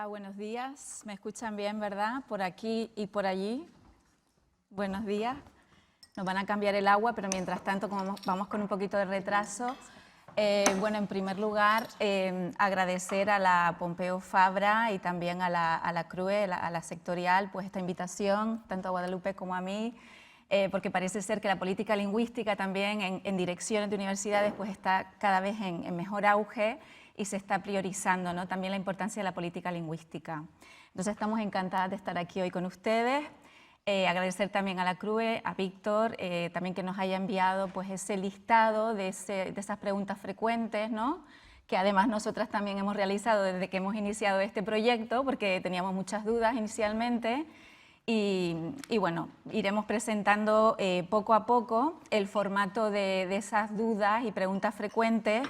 Hola, buenos días. ¿Me escuchan bien, verdad? Por aquí y por allí. Buenos días. Nos van a cambiar el agua, pero mientras tanto, como vamos con un poquito de retraso, bueno, en primer lugar, agradecer a la Pompeu Fabra y también a la CRUE, a la sectorial, pues esta invitación, tanto a Guadalupe como a mí, porque parece ser que la política lingüística también en direcciones de universidades pues está cada vez en mejor auge y se está priorizando, ¿no?, también la importancia de la política lingüística. Entonces estamos encantadas de estar aquí hoy con ustedes. Agradecer también a la CRUE, a Víctor, también que nos haya enviado pues, ese listado de esas preguntas frecuentes, ¿no?, que además nosotras también hemos realizado desde que hemos iniciado este proyecto, porque teníamos muchas dudas inicialmente. Y bueno, iremos presentando poco a poco el formato de esas dudas y preguntas frecuentes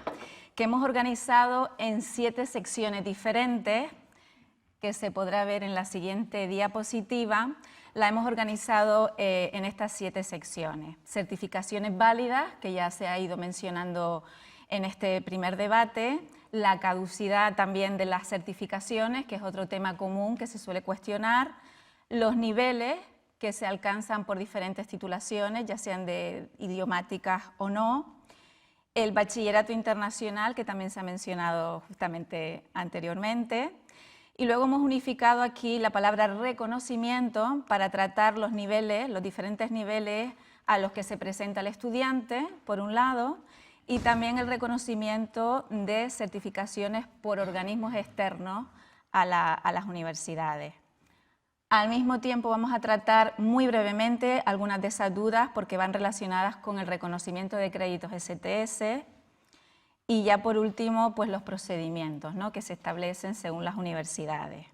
que hemos organizado en 7 secciones diferentes, que se podrá ver en la siguiente diapositiva. La hemos organizado en estas 7 secciones. Certificaciones válidas, que ya se ha ido mencionando en este primer debate, la caducidad también de las certificaciones, que es otro tema común que se suele cuestionar, los niveles que se alcanzan por diferentes titulaciones, ya sean de idiomáticas o no, el bachillerato internacional, que también se ha mencionado justamente anteriormente, y luego hemos unificado aquí la palabra reconocimiento para tratar los niveles, los diferentes niveles a los que se presenta el estudiante, por un lado, y también el reconocimiento de certificaciones por organismos externos a las universidades. Al mismo tiempo vamos a tratar muy brevemente algunas de esas dudas porque van relacionadas con el reconocimiento de créditos STS y ya por último pues los procedimientos, ¿no?, que se establecen según las universidades.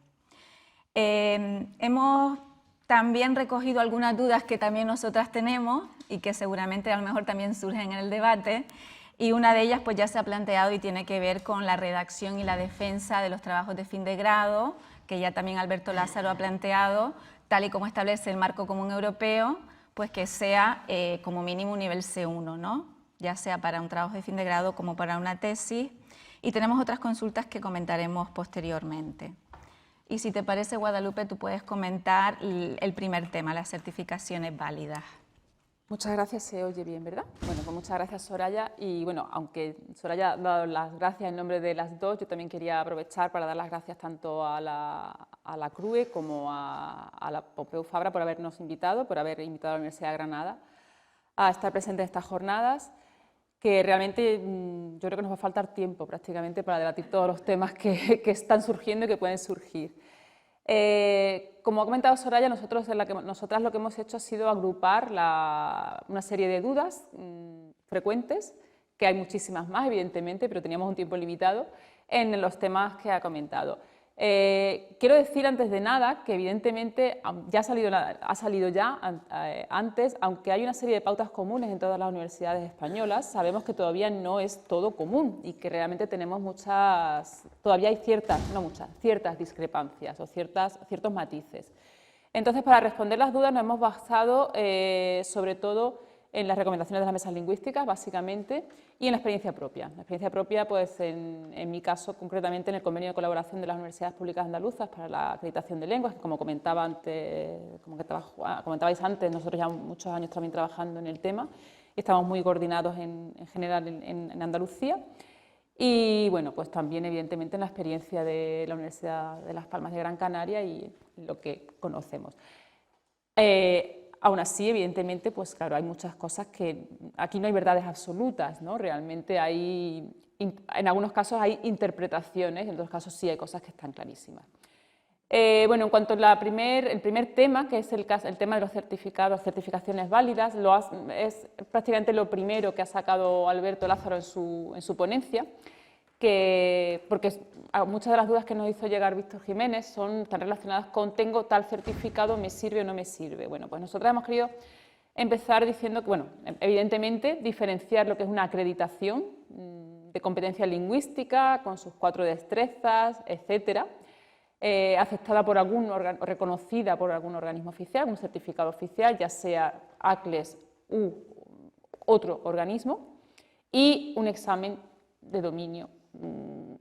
Hemos también recogido algunas dudas que también nosotras tenemos y que seguramente a lo mejor también surgen en el debate, y una de ellas pues ya se ha planteado y tiene que ver con la redacción y la defensa de los trabajos de fin de grado, que ya también Alberto Lázaro ha planteado, tal y como establece el marco común europeo, pues que sea como mínimo un nivel C1, ¿no?, ya sea para un trabajo de fin de grado como para una tesis, y tenemos otras consultas que comentaremos posteriormente. Y si te parece, Guadalupe, tú puedes comentar el primer tema, las certificaciones válidas. Muchas gracias, se oye bien, ¿verdad? Bueno, pues muchas gracias, Soraya. Y bueno, aunque Soraya ha dado las gracias en nombre de las dos, yo también quería aprovechar para dar las gracias tanto a la CRUE como a la Pompeu Fabra por habernos invitado, por haber invitado a la Universidad de Granada a estar presente en estas jornadas, que realmente yo creo que nos va a faltar tiempo prácticamente para debatir todos los temas que están surgiendo y que pueden surgir. Como ha comentado Soraya, nosotras lo que hemos hecho ha sido agrupar una serie de dudas frecuentes, que hay muchísimas más evidentemente, pero teníamos un tiempo limitado, en los temas que ha comentado. Quiero decir antes de nada que evidentemente ya ha salido ya antes, aunque hay una serie de pautas comunes en todas las universidades españolas, sabemos que todavía no es todo común y que realmente tenemos todavía hay ciertas discrepancias o ciertos matices. Entonces, para responder las dudas nos hemos basado sobre todo en las recomendaciones de las mesas lingüísticas, básicamente, y en la experiencia propia. La experiencia propia, pues en mi caso, concretamente en el convenio de colaboración de las universidades públicas andaluzas para la acreditación de lenguas, que como comentabais antes, nosotros ya muchos años también trabajando en el tema, y estamos muy coordinados en general en Andalucía. Y bueno, pues también evidentemente en la experiencia de la Universidad de Las Palmas de Gran Canaria y lo que conocemos. Aún así, evidentemente, pues claro, hay muchas cosas que aquí no hay verdades absolutas, ¿no? Realmente en algunos casos hay interpretaciones, en otros casos sí hay cosas que están clarísimas. Bueno, en cuanto al primer tema, que es el tema de los certificados, certificaciones válidas, es prácticamente lo primero que ha sacado Alberto Lázaro en su ponencia, porque muchas de las dudas que nos hizo llegar Víctor Jiménez están relacionadas con ¿tengo tal certificado, me sirve o no me sirve? Bueno, pues nosotros hemos querido empezar diciendo que, bueno, evidentemente diferenciar lo que es una acreditación de competencia lingüística con sus 4 destrezas, etcétera, aceptada por reconocida por algún organismo oficial, un certificado oficial, ya sea ACLES u otro organismo, y un examen de dominio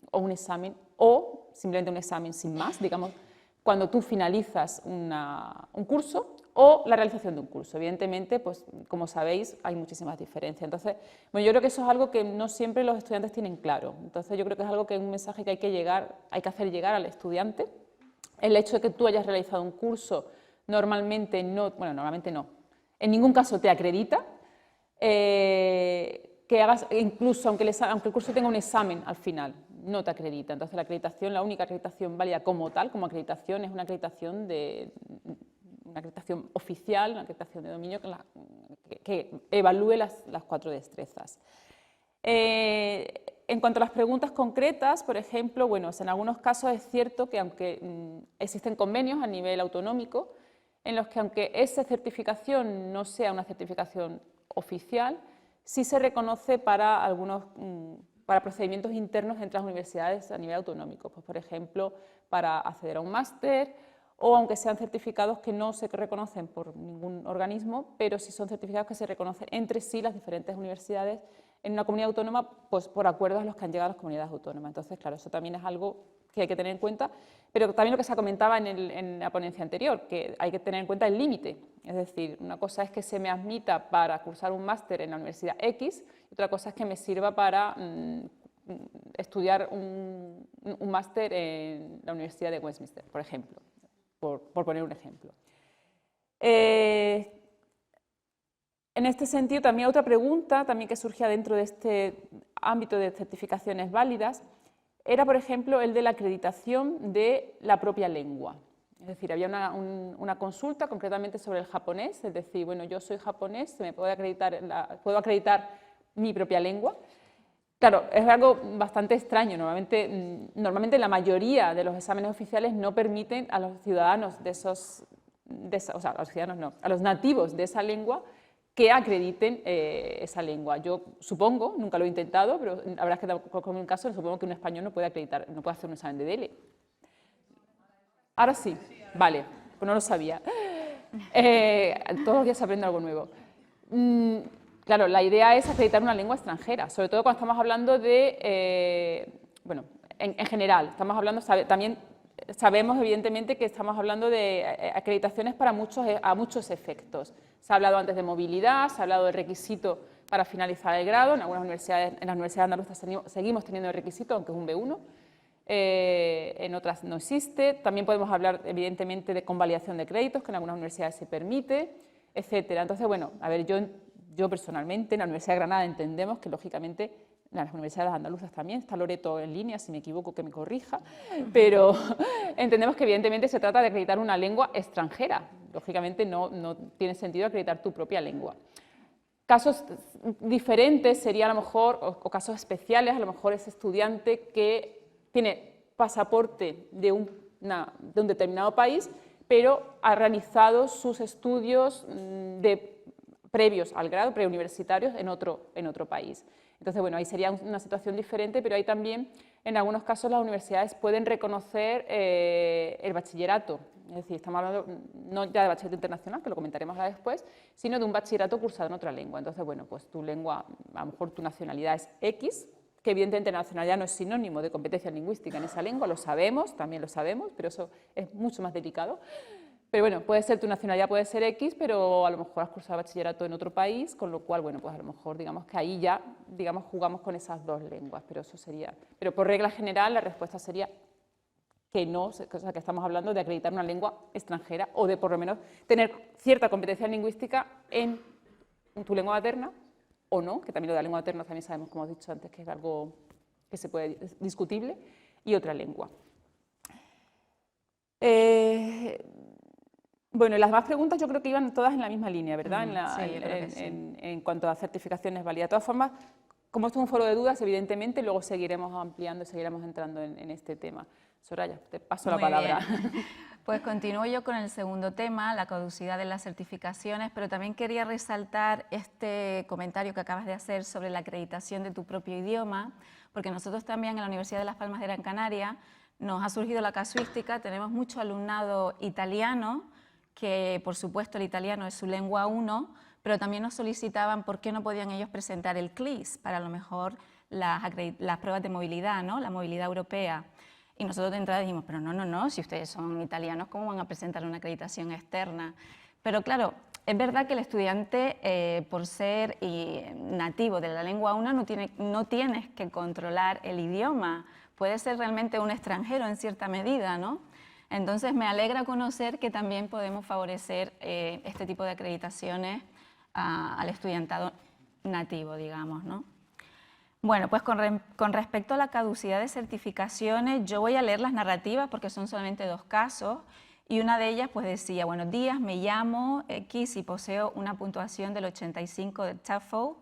o un examen, o simplemente un examen sin más, digamos, cuando tú finalizas un curso, o la realización de un curso. Evidentemente, pues como sabéis, hay muchísimas diferencias. Entonces, bueno, yo creo que eso es algo que no siempre los estudiantes tienen claro. Entonces, yo creo que es algo que es un mensaje que hay que hacer llegar al estudiante. El hecho de que tú hayas realizado un curso normalmente no, en ningún caso te acredita. Que hagas, incluso aunque el curso tenga un examen al final, no te acredita. Entonces, la acreditación, la única acreditación válida como tal, como acreditación, es una acreditación oficial, una acreditación de dominio que evalúe las 4 destrezas. En cuanto a las preguntas concretas, por ejemplo, bueno, en algunos casos es cierto que aunque existen convenios a nivel autonómico, en los que aunque esa certificación no sea una certificación oficial, sí se reconoce para para procedimientos internos entre las universidades a nivel autonómico, pues, por ejemplo, para acceder a un máster, o aunque sean certificados que no se reconocen por ningún organismo, pero sí son certificados que se reconocen entre sí las diferentes universidades en una comunidad autónoma, pues por acuerdos a los que han llegado las comunidades autónomas. Entonces, claro, eso también es algo que hay que tener en cuenta, pero también lo que se comentaba en la ponencia anterior, que hay que tener en cuenta el límite. Es decir, una cosa es que se me admita para cursar un máster en la Universidad X, y otra cosa es que me sirva para estudiar un máster en la Universidad de Westminster, por ejemplo, por poner un ejemplo. En este sentido, también otra pregunta también que surgía dentro de este ámbito de certificaciones válidas era, por ejemplo, el de la acreditación de la propia lengua. Es decir, había una consulta concretamente sobre el japonés, es decir, bueno, yo soy japonés, ¿se me puede acreditar, puedo acreditar mi propia lengua? Claro, es algo bastante extraño. Normalmente la mayoría de los exámenes oficiales no permiten a los ciudadanos a los nativos de esa lengua que acrediten esa lengua. Yo supongo, nunca lo he intentado, pero la verdad es que como un caso supongo que un español no puede acreditar, no puede hacer un examen de DELE. Ahora sí, vale, pues no lo sabía. Todos los días se aprende algo nuevo. Claro, la idea es acreditar una lengua extranjera, sobre todo cuando estamos hablando de, bueno, en general, estamos hablando, también sabemos evidentemente que estamos hablando de acreditaciones para a muchos efectos. Se ha hablado antes de movilidad, se ha hablado del requisito para finalizar el grado, en algunas universidades, en las universidades andaluzas seguimos teniendo el requisito, aunque es un B1, en otras no existe. También podemos hablar evidentemente de convalidación de créditos, que en algunas universidades se permite, etcétera. Entonces, bueno, a ver, yo personalmente en la Universidad de Granada entendemos que lógicamente en las universidades andaluzas también, está Loreto en línea, si me equivoco que me corrija, pero entendemos que evidentemente se trata de acreditar una lengua extranjera. Lógicamente no tiene sentido acreditar tu propia lengua. Casos diferentes sería a lo mejor, o casos especiales, a lo mejor ese estudiante que tiene pasaporte de un determinado país, pero ha realizado sus estudios previos al grado, preuniversitarios, en otro país. Entonces, bueno, ahí sería una situación diferente, pero ahí también, en algunos casos, las universidades pueden reconocer el bachillerato. Es decir, estamos hablando no ya de bachillerato internacional, que lo comentaremos ahora después, sino de un bachillerato cursado en otra lengua. Entonces, bueno, pues tu lengua, a lo mejor tu nacionalidad es X, que evidentemente la nacionalidad no es sinónimo de competencia lingüística en esa lengua, lo sabemos, también lo sabemos, pero eso es mucho más delicado. Pero bueno, puede ser tu nacionalidad, puede ser X, pero a lo mejor has cursado bachillerato en otro país, con lo cual, bueno, pues a lo mejor digamos que ahí ya, digamos, jugamos con esas dos lenguas, pero eso sería, pero por regla general la respuesta sería que no, o sea, que estamos hablando de acreditar una lengua extranjera o de por lo menos tener cierta competencia lingüística en tu lengua materna o no, que también lo de la lengua materna también sabemos, como he dicho antes, que es algo que se puede discutible, y otra lengua. Bueno, y las demás preguntas yo creo que iban todas en la misma línea, ¿verdad? En cuanto a certificaciones válidas. De todas formas, como esto es un foro de dudas, evidentemente, luego seguiremos ampliando y seguiremos entrando en este tema. Soraya, te paso la palabra. Pues continúo yo con el segundo tema, la caducidad de las certificaciones, pero también quería resaltar este comentario que acabas de hacer sobre la acreditación de tu propio idioma, porque nosotros también en la Universidad de Las Palmas de Gran Canaria nos ha surgido la casuística, tenemos mucho alumnado italiano, que por supuesto el italiano es su lengua 1, pero también nos solicitaban por qué no podían ellos presentar el CLIS para a lo mejor las pruebas de movilidad, ¿no? La movilidad europea. Y nosotros de entrada dijimos, pero no, si ustedes son italianos, ¿cómo van a presentar una acreditación externa? Pero claro, es verdad que el estudiante, por ser nativo de la lengua una, no tienes que controlar el idioma, puede ser realmente un extranjero en cierta medida, ¿no? Entonces me alegra conocer que también podemos favorecer este tipo de acreditaciones al estudiantado nativo, digamos, ¿no? Bueno, pues con respecto a la caducidad de certificaciones, yo voy a leer las narrativas porque son solamente 2 casos, y una de ellas pues decía, buenos días, me llamo X y poseo una puntuación del 85 de TOEFL,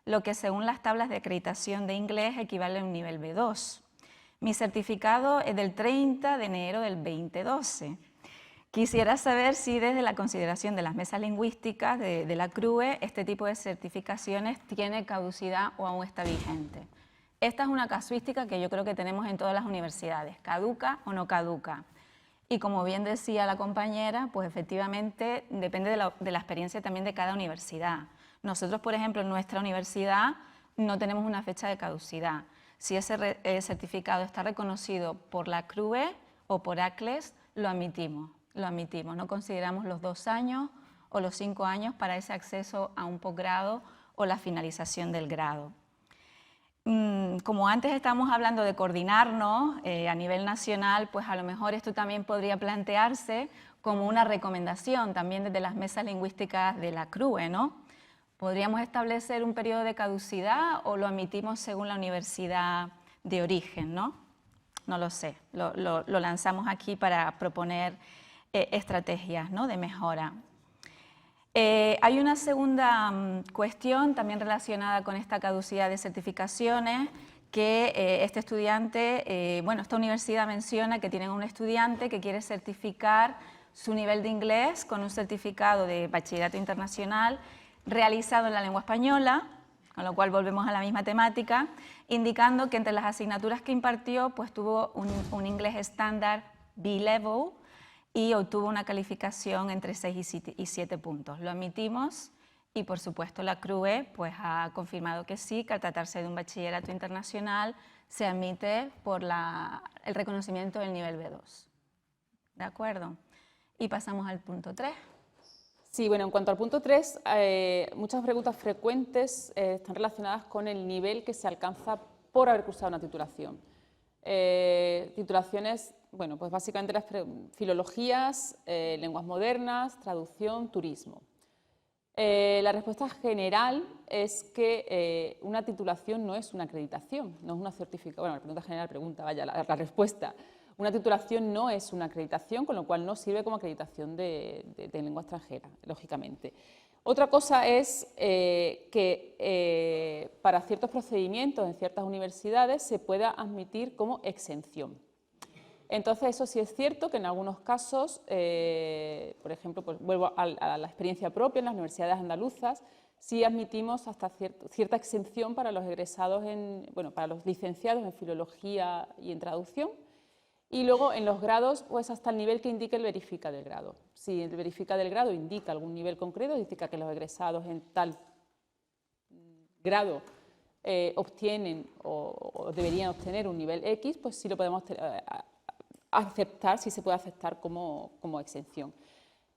lo que según las tablas de acreditación de inglés equivale a un nivel B2. Mi certificado es del 30 de enero del 2012. Quisiera saber si desde la consideración de las mesas lingüísticas de la CRUE este tipo de certificaciones tiene caducidad o aún está vigente. Esta es una casuística que yo creo que tenemos en todas las universidades, caduca o no caduca. Y como bien decía la compañera, pues efectivamente depende de la experiencia también de cada universidad. Nosotros, por ejemplo, en nuestra universidad no tenemos una fecha de caducidad. Si ese certificado está reconocido por la CRUE o por ACLES, lo admitimos, no consideramos los 2 años o los 5 años para ese acceso a un posgrado o la finalización del grado. Como antes estábamos hablando de coordinarnos a nivel nacional, pues a lo mejor esto también podría plantearse como una recomendación también desde las mesas lingüísticas de la CRUE, ¿no? ¿Podríamos establecer un periodo de caducidad o lo admitimos según la universidad de origen, ¿no? No lo sé, lo lanzamos aquí para proponer estrategias, ¿no?, de mejora. Hay una segunda cuestión también relacionada con esta caducidad de certificaciones que este estudiante, bueno, esta universidad menciona que tienen un estudiante que quiere certificar su nivel de inglés con un certificado de bachillerato internacional realizado en la lengua española, con lo cual volvemos a la misma temática, indicando que entre las asignaturas que impartió pues tuvo un inglés estándar B-Level y obtuvo una calificación entre 6 y 7 puntos. Lo admitimos y por supuesto la CRUE pues, ha confirmado que sí, que al tratarse de un bachillerato internacional se admite por el reconocimiento del nivel B2. ¿De acuerdo? Y pasamos al punto 3. Sí, bueno, en cuanto al punto 3, muchas preguntas frecuentes están relacionadas con el nivel que se alcanza por haber cursado una titulación. Titulaciones, bueno, pues básicamente las filologías, lenguas modernas, traducción, turismo. La respuesta general es que una titulación no es una acreditación, no es una certificación. Bueno, la pregunta general pregunta, vaya, la respuesta. Una titulación no es una acreditación, con lo cual no sirve como acreditación de lengua extranjera, lógicamente. Otra cosa es que para ciertos procedimientos en ciertas universidades se pueda admitir como exención. Entonces, eso sí es cierto que en algunos casos, por ejemplo, pues vuelvo a la experiencia propia en las universidades andaluzas, sí admitimos hasta cierta exención para los egresados, para los licenciados en filología y en traducción. Y luego en los grados, pues hasta el nivel que indique el verifica del grado. Si el verifica del grado indica algún nivel concreto, indica que los egresados en tal grado obtienen o deberían obtener un nivel X, pues sí lo podemos aceptar, sí se puede aceptar como exención.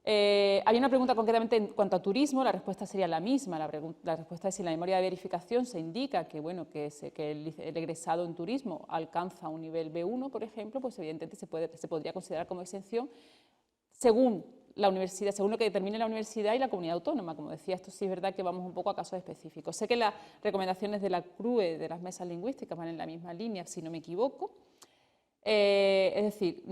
Hay una pregunta concretamente en cuanto a turismo, la respuesta sería la misma. La respuesta es si en la memoria de verificación se indica que, bueno, que el egresado en turismo alcanza un nivel B1, por ejemplo, pues evidentemente se podría considerar como exención según la universidad, según lo que determine la universidad y la comunidad autónoma. Como decía, esto sí es verdad que vamos un poco a casos específicos. Sé que las recomendaciones de la CRUE, de las mesas lingüísticas, van en la misma línea, si no me equivoco. Es decir,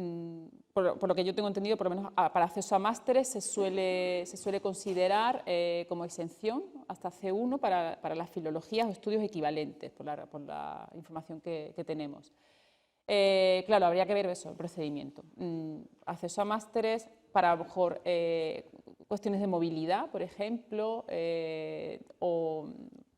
por lo que yo tengo entendido, por lo menos para acceso a másteres se suele considerar como exención hasta C1 para las filologías o estudios equivalentes, por la información que tenemos. Claro, habría que ver eso, el procedimiento. Acceso a másteres para a lo mejor cuestiones de movilidad, por ejemplo, o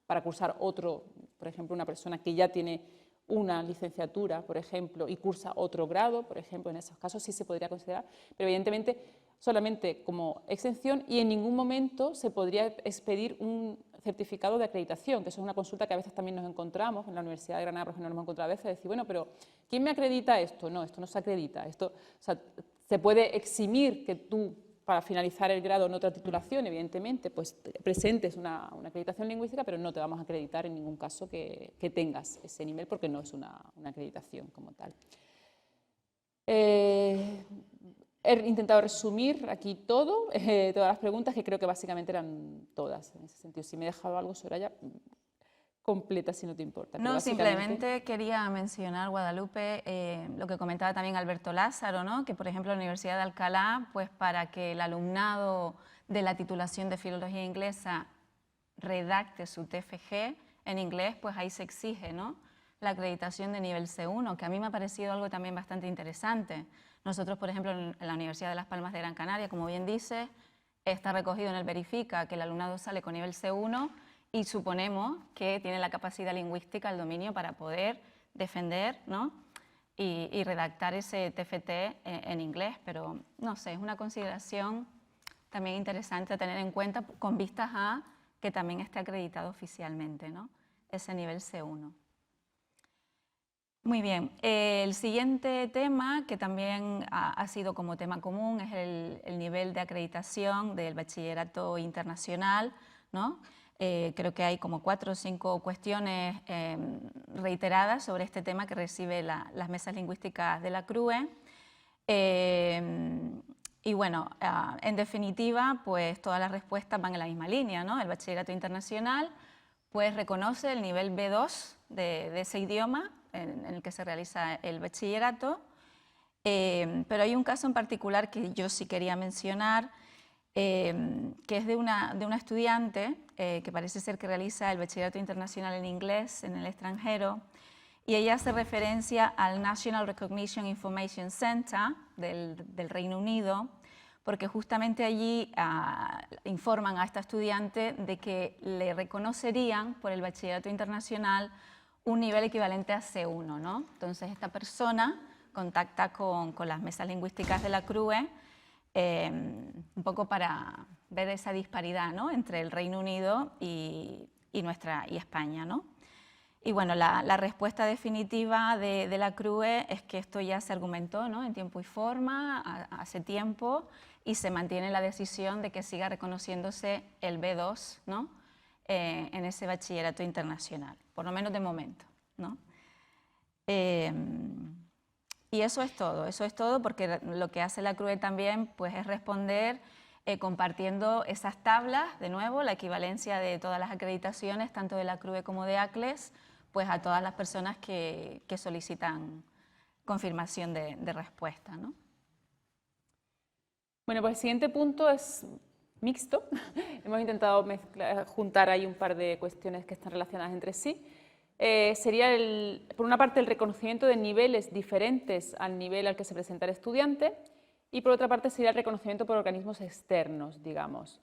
para cursar otro, por ejemplo, una persona que ya tiene una licenciatura, por ejemplo, y cursa otro grado, por ejemplo, en esos casos sí se podría considerar, pero evidentemente solamente como exención y en ningún momento se podría expedir un certificado de acreditación, que eso es una consulta que a veces también nos encontramos, en la Universidad de Granada, por ejemplo, nos hemos encontrado a veces, decir, bueno, pero ¿quién me acredita esto? No, esto no se acredita, esto, o sea, se puede eximir que tú, para finalizar el grado en otra titulación, evidentemente, pues presentes una acreditación lingüística, pero no te vamos a acreditar en ningún caso que tengas ese nivel, porque no es una acreditación como tal. He intentado resumir aquí todo, todas las preguntas, que creo que básicamente eran todas, en ese sentido. Si me he dejado algo, Soraya, completa si no te importa. No, simplemente quería mencionar, Guadalupe, lo que comentaba también Alberto Lázaro, ¿no? Que por ejemplo la Universidad de Alcalá, pues para que el alumnado de la titulación de Filología Inglesa redacte su TFG en inglés, pues ahí se exige, ¿no?, la acreditación de nivel C1, que a mí me ha parecido algo también bastante interesante. Nosotros, por ejemplo, en la Universidad de Las Palmas de Gran Canaria, como bien dice, está recogido en el Verifica que el alumnado sale con nivel C1 y suponemos que tiene la capacidad lingüística, el dominio para poder defender, ¿no?, y redactar ese TFT en inglés, pero no sé, es una consideración también interesante a tener en cuenta con vistas a que también esté acreditado oficialmente, ¿no?, ese nivel C1. Muy bien, el siguiente tema, que también ha sido como tema común, es el nivel de acreditación del bachillerato internacional, ¿no? Creo que hay como 4 o 5 cuestiones reiteradas sobre este tema que recibe las mesas lingüísticas de la CRUE. Y bueno, en definitiva, pues todas las respuestas van en la misma línea, ¿no? El bachillerato internacional pues reconoce el nivel B2 de ese idioma en el que se realiza el bachillerato, pero hay un caso en particular que yo sí quería mencionar, que es de una estudiante que parece ser que realiza el bachillerato internacional en inglés en el extranjero, y ella hace referencia al National Recognition Information Center del Reino Unido, porque justamente allí informan a esta estudiante de que le reconocerían por el bachillerato internacional un nivel equivalente a C1, ¿no? Entonces esta persona contacta con las mesas lingüísticas de la CRUE un poco para ver esa disparidad, ¿no?, entre el Reino Unido y España, ¿no? Y bueno, la respuesta definitiva de la CRUE es que esto ya se argumentó, ¿no?, en tiempo y forma, hace tiempo, y se mantiene la decisión de que siga reconociéndose el B2, ¿no?, en ese bachillerato internacional, por lo menos de momento, ¿no? Y eso es todo porque lo que hace la CRUE también pues, es responder compartiendo esas tablas, de nuevo, la equivalencia de todas las acreditaciones, tanto de la CRUE como de ACLES, pues a todas las personas que solicitan confirmación de respuesta, ¿no? Bueno, pues el siguiente punto es mixto. Hemos intentado juntar ahí un par de cuestiones que están relacionadas entre sí. Sería, por una parte, el reconocimiento de niveles diferentes al nivel al que se presenta el estudiante, y por otra parte sería el reconocimiento por organismos externos, digamos.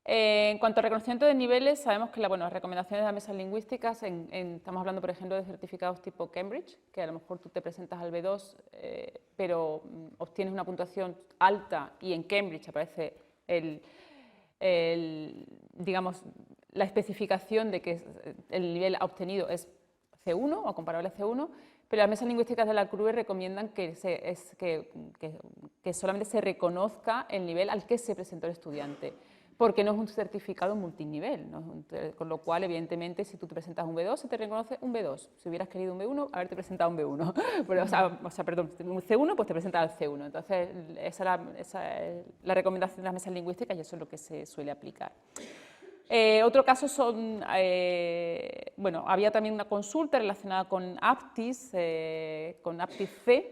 En cuanto al reconocimiento de niveles, sabemos que las recomendaciones de las mesas lingüísticas, estamos hablando, por ejemplo, de certificados tipo Cambridge, que a lo mejor tú te presentas al B2, pero obtienes una puntuación alta y en Cambridge aparece digamos, la especificación de que el nivel obtenido es C1 o comparable a C1, pero las mesas lingüísticas de la CRUE recomiendan que solamente se reconozca el nivel al que se presentó el estudiante, porque no es un certificado multinivel, ¿no? Con lo cual, evidentemente, si tú te presentas un B2, se te reconoce un B2. Si hubieras querido un B1, haberte presentado un B1. Pero, perdón, un C1, pues te presentas al C1. Entonces, esa es la recomendación de las mesas lingüísticas y eso es lo que se suele aplicar. Otro caso son, había también una consulta relacionada con Aptis C,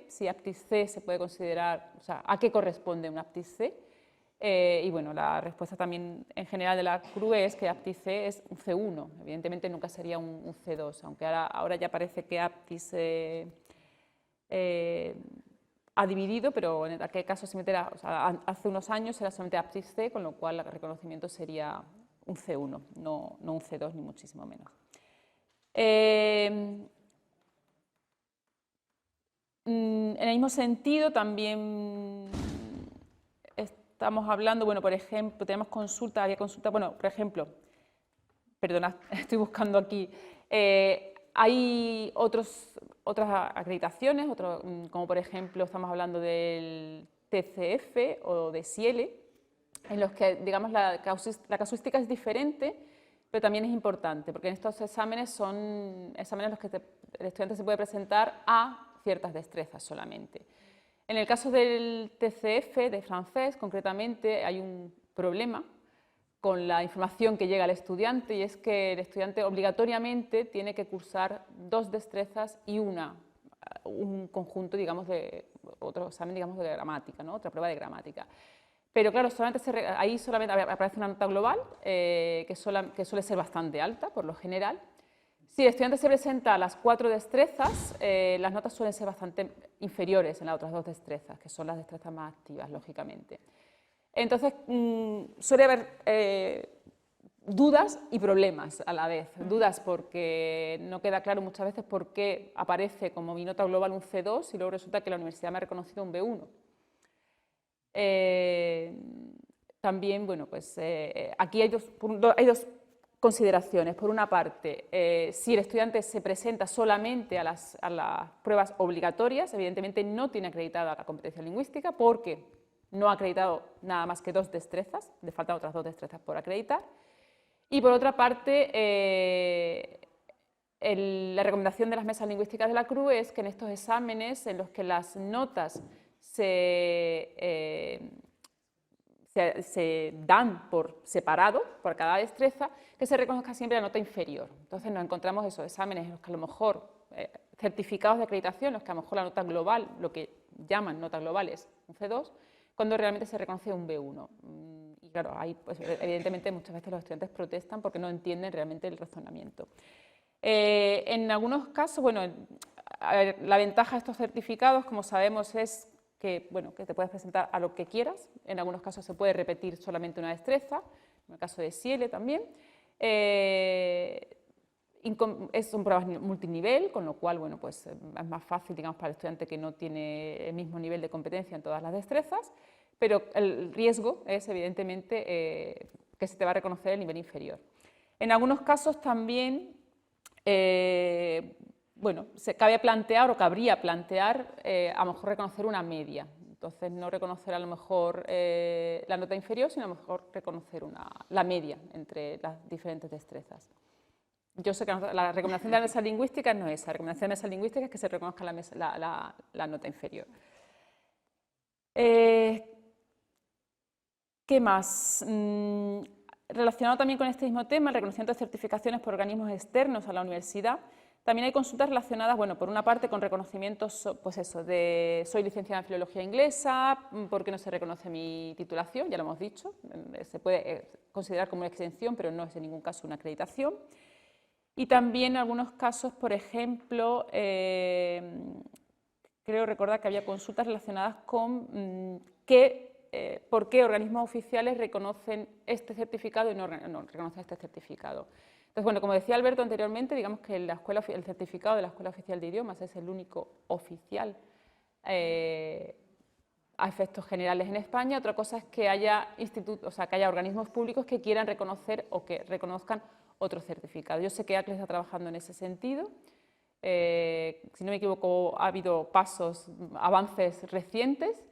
si Aptis C se puede considerar, o sea, ¿a qué corresponde un Aptis C? Y bueno, la respuesta también en general de la CRUE es que Aptis C es un C1, evidentemente nunca sería un C2, aunque ahora ya parece que Aptis ha dividido, pero en aquel caso hace unos años era solamente Aptis C, con lo cual el reconocimiento sería un C1, no un C2 ni muchísimo menos. En el mismo sentido también estamos hablando, por ejemplo, tenemos había consulta, por ejemplo, perdona, estoy buscando aquí. Hay otras acreditaciones, como por ejemplo estamos hablando del TCF o de SIELE, en los que, digamos, la casuística es diferente, pero también es importante, porque en estos exámenes son exámenes en los que el estudiante se puede presentar a ciertas destrezas solamente. En el caso del TCF, de francés, concretamente, hay un problema con la información que llega al estudiante, y es que el estudiante obligatoriamente tiene que cursar 2 destrezas y un conjunto, digamos, de otro examen, digamos, de gramática, ¿no? Otra prueba de gramática. Pero claro, ahí solamente aparece una nota global que suele ser bastante alta, por lo general. Si el estudiante se presenta a las 4 destrezas, las notas suelen ser bastante inferiores en las otras 2 destrezas, que son las destrezas más activas, lógicamente. Entonces, suele haber dudas y problemas a la vez. Dudas porque no queda claro muchas veces por qué aparece como mi nota global un C2 y luego resulta que la universidad me ha reconocido un B1. También, bueno, pues aquí hay dos consideraciones. Por una parte, si el estudiante se presenta solamente a las pruebas obligatorias, evidentemente no tiene acreditada la competencia lingüística porque no ha acreditado nada más que 2 destrezas, le faltan otras 2 destrezas por acreditar. Y por otra parte, la recomendación de las mesas lingüísticas de la CRUE es que en estos exámenes en los que las notas se dan por separado, por cada destreza, que se reconozca siempre la nota inferior. Entonces nos encontramos esos exámenes en los que a lo mejor, certificados de acreditación, en los que a lo mejor la nota global, lo que llaman nota global es un C2, cuando realmente se reconoce un B1. Y claro, ahí pues, evidentemente muchas veces los estudiantes protestan porque no entienden realmente el razonamiento. En algunos casos, bueno, a ver, la ventaja de estos certificados, como sabemos, es que, bueno, que te puedes presentar a lo que quieras. En algunos casos se puede repetir solamente una destreza, en el caso de SIELE también. Son pruebas multinivel, con lo cual, bueno, pues es más fácil, digamos, para el estudiante que no tiene el mismo nivel de competencia en todas las destrezas, pero el riesgo es, evidentemente, que se te va a reconocer el nivel inferior. En algunos casos también, bueno, cabría plantear a lo mejor reconocer una media. Entonces, no reconocer a lo mejor la nota inferior, sino a lo mejor reconocer la media entre las diferentes destrezas. Yo sé que la recomendación de la mesa lingüística no es esa. La recomendación de la mesa lingüística es que se reconozca la nota inferior. ¿Qué más? Relacionado también con este mismo tema, el reconocimiento de certificaciones por organismos externos a la universidad, también hay consultas relacionadas, bueno, por una parte con reconocimientos, pues eso, de soy licenciada en Filología Inglesa, ¿por qué no se reconoce mi titulación? Ya lo hemos dicho, se puede considerar como una exención, pero no es en ningún caso una acreditación. Y también en algunos casos, por ejemplo, creo recordar que había consultas relacionadas con por qué organismos oficiales reconocen este certificado y no reconocen este certificado. Entonces, bueno, como decía Alberto anteriormente, digamos que el certificado de la Escuela Oficial de Idiomas es el único oficial a efectos generales en España. Otra cosa es que haya organismos públicos que quieran reconocer o que reconozcan otro certificado. Yo sé que ACLE está trabajando en ese sentido. Si no me equivoco, ha habido avances recientes.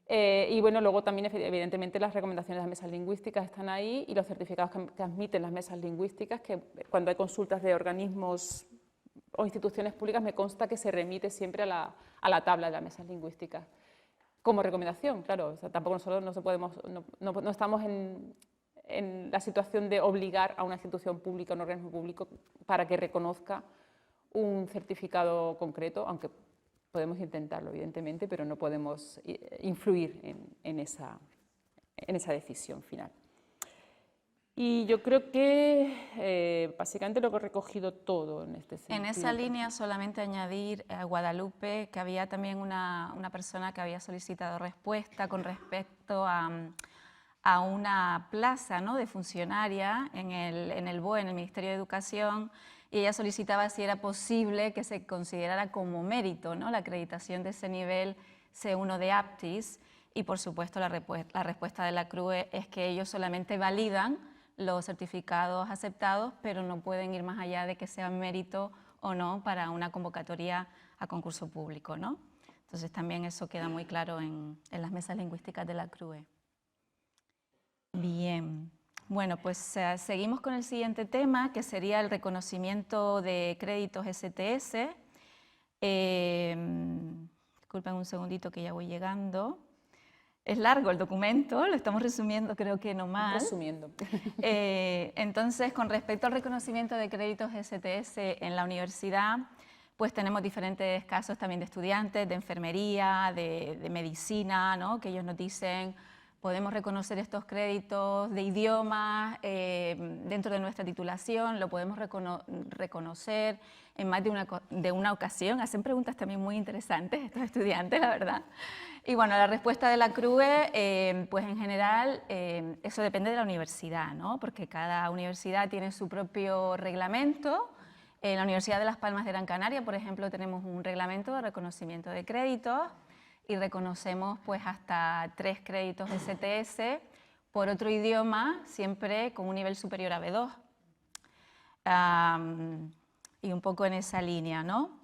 Y bueno, luego también, evidentemente, las recomendaciones de las mesas lingüísticas están ahí y los certificados que admiten las mesas lingüísticas, que cuando hay consultas de organismos o instituciones públicas me consta que se remite siempre a la tabla de las mesas lingüísticas. Como recomendación, claro, o sea, tampoco nosotros no estamos en la situación de obligar a una institución pública, a un organismo público, para que reconozca un certificado concreto, aunque podemos intentarlo, evidentemente, pero no podemos influir en esa decisión final. Y yo creo que básicamente lo que he recogido todo en este sentido. En esa línea solamente añadir a Guadalupe que había también una persona que había solicitado respuesta con respecto a una plaza, ¿no?, de funcionaria en el BOE, en el Ministerio de Educación, y ella solicitaba si era posible que se considerara como mérito, ¿no?, la acreditación de ese nivel C1 de aptis, y por supuesto la respuesta de la CRUE es que ellos solamente validan los certificados aceptados, pero no pueden ir más allá de que sea mérito o no para una convocatoria a concurso público, ¿no? Entonces también eso queda muy claro en las mesas lingüísticas de la CRUE. Bien, bueno, pues seguimos con el siguiente tema, que sería el reconocimiento de créditos STS. Disculpen un segundito que ya voy llegando. Es largo el documento, lo estamos resumiendo, creo que no mal. Resumiendo. Entonces, con respecto al reconocimiento de créditos STS en la universidad, pues tenemos diferentes casos también de estudiantes, de enfermería, de medicina, ¿no? Que ellos nos dicen, podemos reconocer estos créditos de idiomas dentro de nuestra titulación, lo podemos reconocer en más de una ocasión. Hacen preguntas también muy interesantes estos estudiantes, la verdad. Y bueno, la respuesta de la CRUE, pues en general, eso depende de la universidad, ¿no? Porque cada universidad tiene su propio reglamento. En la Universidad de Las Palmas de Gran Canaria, por ejemplo, tenemos un reglamento de reconocimiento de créditos y reconocemos pues hasta 3 créditos STS por otro idioma, siempre con un nivel superior a B2. Y un poco en esa línea, ¿no?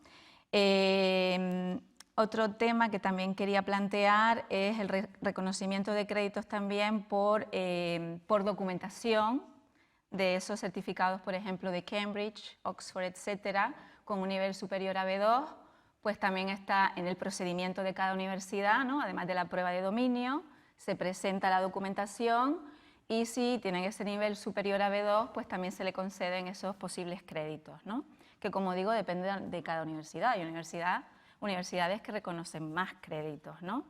Otro tema que también quería plantear es el reconocimiento de créditos también por documentación de esos certificados, por ejemplo, de Cambridge, Oxford, etcétera, con un nivel superior a B2, pues también está en el procedimiento de cada universidad, ¿no? Además de la prueba de dominio, se presenta la documentación y si tienen ese nivel superior a B2, pues también se le conceden esos posibles créditos, ¿no? Que como digo, depende de cada universidad. Hay universidades que reconocen más créditos, ¿no?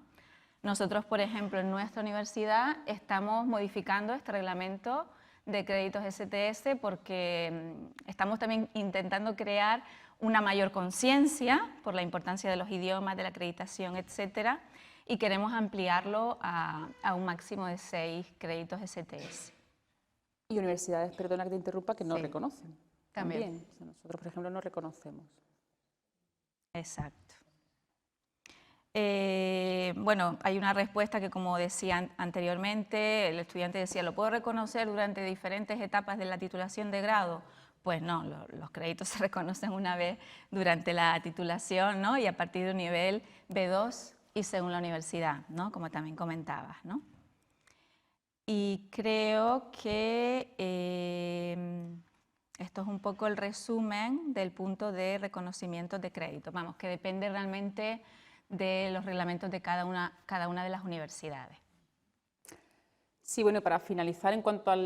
Nosotros, por ejemplo, en nuestra universidad estamos modificando este reglamento de créditos STS porque estamos también intentando crear una mayor conciencia por la importancia de los idiomas, de la acreditación, etcétera, y queremos ampliarlo a un máximo de 6 créditos STS. Y universidades, perdona que te interrumpa, que no Sí. reconocen. También. O sea, nosotros, por ejemplo, no reconocemos. Exacto. Bueno, hay una respuesta que, como decía anteriormente, el estudiante decía, ¿lo puedo reconocer durante diferentes etapas de la titulación de grado? Pues no, los créditos se reconocen una vez durante la titulación, ¿no? Y a partir de un nivel B2 y según la universidad, ¿no? Como también comentabas, ¿no? Y creo que esto es un poco el resumen del punto de reconocimiento de crédito. Vamos, que depende realmente de los reglamentos de cada una de las universidades. Sí, bueno, para finalizar, en cuanto a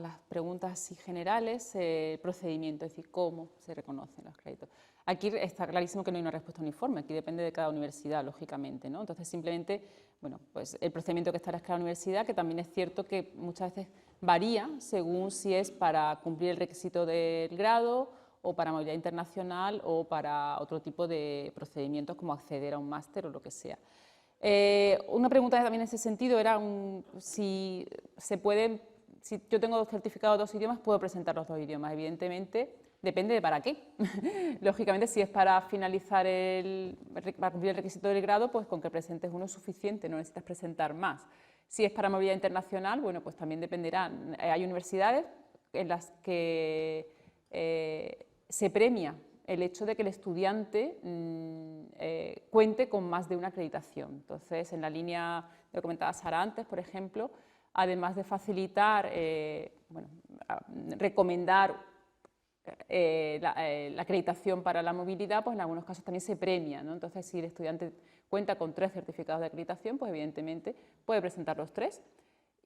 las preguntas así generales, el procedimiento, es decir, cómo se reconocen los créditos. Aquí está clarísimo que no hay una respuesta uniforme, aquí depende de cada universidad, lógicamente, ¿no? Entonces, simplemente, bueno, pues el procedimiento que estará en cada universidad, que también es cierto que muchas veces varía según si es para cumplir el requisito del grado o para movilidad internacional o para otro tipo de procedimientos como acceder a un máster o lo que sea. Una pregunta también en ese sentido era si se pueden, si yo tengo certificado de 2 idiomas, ¿puedo presentar los 2 idiomas? Evidentemente, depende de para qué. Lógicamente, si es para finalizar para cumplir el requisito del grado, pues con que presentes uno es suficiente, no necesitas presentar más. Si es para movilidad internacional, bueno, pues también dependerá. Hay universidades en las que se premia el hecho de que el estudiante cuente con más de una acreditación. Entonces, en la línea de lo que comentaba Sara antes, por ejemplo, además de facilitar, recomendar la acreditación para la movilidad, pues en algunos casos también se premia, ¿no? Entonces, si el estudiante cuenta con 3 certificados de acreditación, pues evidentemente puede presentar los 3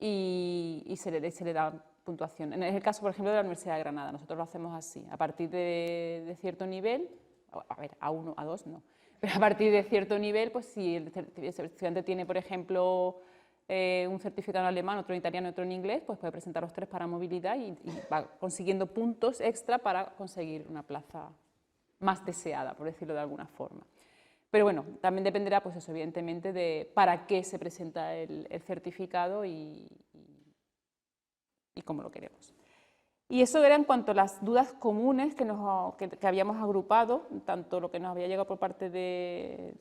y se le da puntuación. En el caso, por ejemplo, de la Universidad de Granada, nosotros lo hacemos así, a partir de cierto nivel, a ver, A1, A2 no, pero a partir de cierto nivel, pues si el estudiante tiene, por ejemplo, un certificado en alemán, otro en italiano y otro en inglés, pues puede presentar los 3 para movilidad y va consiguiendo puntos extra para conseguir una plaza más deseada, por decirlo de alguna forma. Pero bueno, también dependerá, pues eso, evidentemente, de para qué se presenta el certificado y cómo lo queremos. Y eso era en cuanto a las dudas comunes que habíamos agrupado, tanto lo que nos había llegado por parte de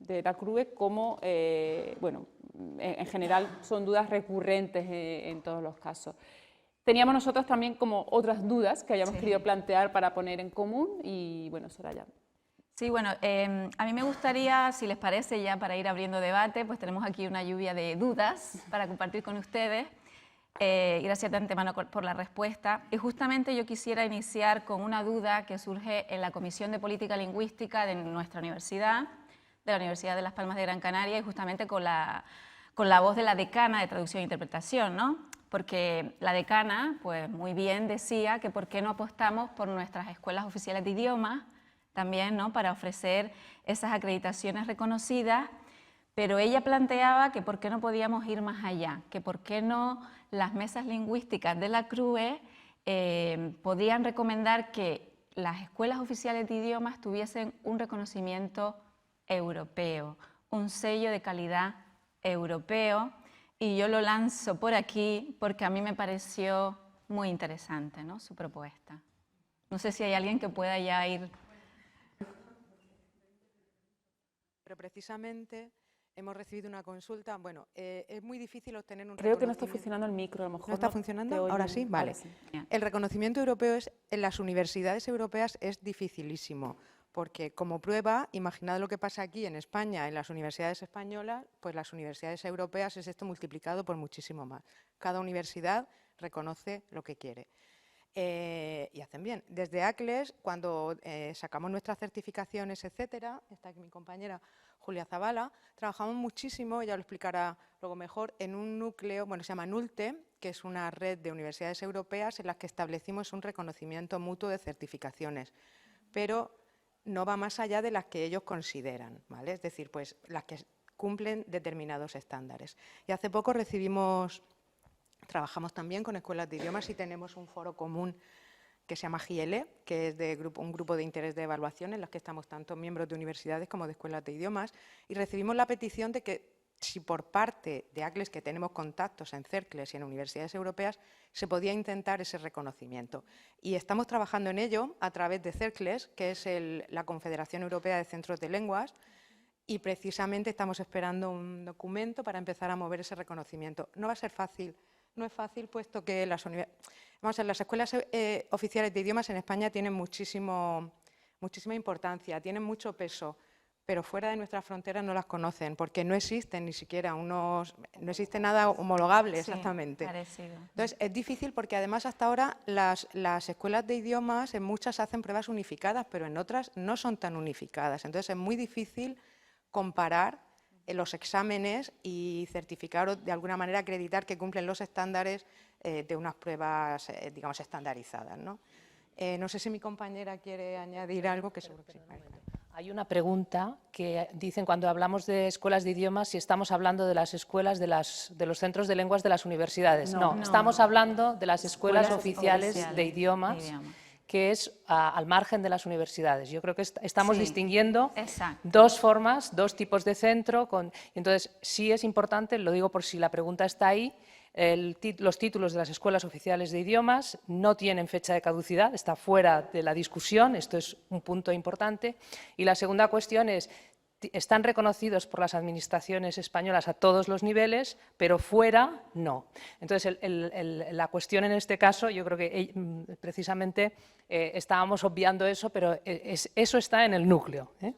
la CRUE como, bueno, en general son dudas recurrentes en todos los casos. Teníamos nosotros también como otras dudas que habíamos querido plantear para poner en común y bueno, Soraya. Sí, bueno, a mí me gustaría, si les parece, ya para ir abriendo debate, pues tenemos aquí una lluvia de dudas para compartir con ustedes. Y gracias de antemano por la respuesta. Y justamente yo quisiera iniciar con una duda que surge en la Comisión de Política Lingüística de nuestra universidad, de la Universidad de Las Palmas de Gran Canaria, y justamente con la voz de la decana de Traducción e Interpretación, ¿no? Porque la decana, pues muy bien decía que por qué no apostamos por nuestras escuelas oficiales de idiomas, también, ¿no?, para ofrecer esas acreditaciones reconocidas, pero ella planteaba que por qué no podíamos ir más allá, que por qué no las mesas lingüísticas de la CRUE podían recomendar que las escuelas oficiales de idiomas tuviesen un reconocimiento europeo, un sello de calidad europeo, y yo lo lanzo por aquí porque a mí me pareció muy interesante, ¿no?, su propuesta. No sé si hay alguien que pueda ya ir... Pero precisamente hemos recibido una consulta. Bueno, es muy difícil obtener un Creo que no está funcionando el micro, a lo mejor. ¿No está funcionando? Ahora sí, vale. Sí. El reconocimiento europeo en las universidades europeas es dificilísimo, porque como prueba, imaginad lo que pasa aquí en España, en las universidades españolas, pues las universidades europeas es esto multiplicado por muchísimo más. Cada universidad reconoce lo que quiere. Y hacen bien. Desde ACLES, cuando sacamos nuestras certificaciones, etcétera, está aquí mi compañera Julia Zavala, trabajamos muchísimo, ella lo explicará luego mejor, en un núcleo, bueno, se llama NULTE, que es una red de universidades europeas en las que establecimos un reconocimiento mutuo de certificaciones, pero no va más allá de las que ellos consideran, ¿vale? Es decir, pues las que cumplen determinados estándares. Y hace poco trabajamos también con escuelas de idiomas y tenemos un foro común que se llama GIELE, que es un grupo de interés de evaluación en los que estamos tanto miembros de universidades como de escuelas de idiomas, y recibimos la petición de que si por parte de ACLES, que tenemos contactos en CERCLES y en universidades europeas, se podía intentar ese reconocimiento. Y estamos trabajando en ello a través de CERCLES, que es la Confederación Europea de Centros de Lenguas, y precisamente estamos esperando un documento para empezar a mover ese reconocimiento. No va a ser fácil. No es fácil, puesto que las escuelas oficiales de idiomas en España tienen muchísima importancia, tienen mucho peso, pero fuera de nuestras fronteras no las conocen, porque no existen ni siquiera no existe nada homologable exactamente. Parecido. Entonces, es difícil porque además hasta ahora las escuelas de idiomas en muchas hacen pruebas unificadas, pero en otras no son tan unificadas. Entonces, es muy difícil comparar los exámenes y certificar o de alguna manera acreditar que cumplen los estándares de unas pruebas, digamos, estandarizadas, ¿no? No sé si mi compañera quiere añadir algo, que seguro que sí. Hay una pregunta que dicen cuando hablamos de escuelas de idiomas si estamos hablando de las escuelas de los centros de lenguas de las universidades. No, estamos hablando de las escuelas oficiales de idiomas, que es al margen de las universidades. Yo creo que estamos distinguiendo dos formas, dos tipos de centro. Entonces, sí es importante, lo digo por si la pregunta está ahí, los títulos de las escuelas oficiales de idiomas no tienen fecha de caducidad, está fuera de la discusión, esto es un punto importante. Y la segunda cuestión es, están reconocidos por las administraciones españolas a todos los niveles, pero fuera no. Entonces, la cuestión en este caso, yo creo que precisamente estábamos obviando eso, pero eso está en el núcleo, ¿eh?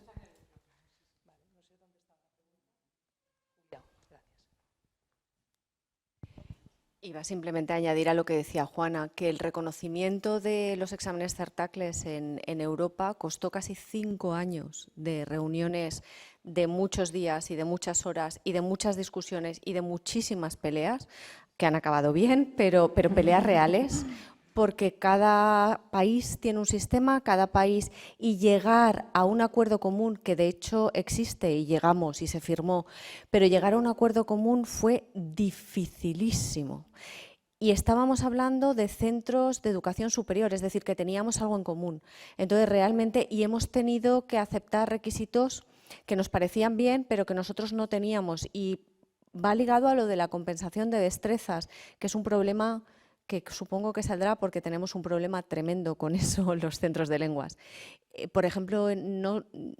Iba simplemente a añadir a lo que decía Juana, que el reconocimiento de los exámenes CERTACLES en Europa costó casi 5 años de reuniones de muchos días y de muchas horas y de muchas discusiones y de muchísimas peleas, que han acabado bien, pero peleas reales, porque cada país tiene un sistema, cada país, y llegar a un acuerdo común, que de hecho existe y llegamos y se firmó, pero llegar a un acuerdo común fue dificilísimo. Y estábamos hablando de centros de educación superior, es decir, que teníamos algo en común. Entonces, realmente, y hemos tenido que aceptar requisitos que nos parecían bien, pero que nosotros no teníamos. Y va ligado a lo de la compensación de destrezas, que es un problema que supongo que saldrá porque tenemos un problema tremendo con eso en los centros de lenguas. Por ejemplo,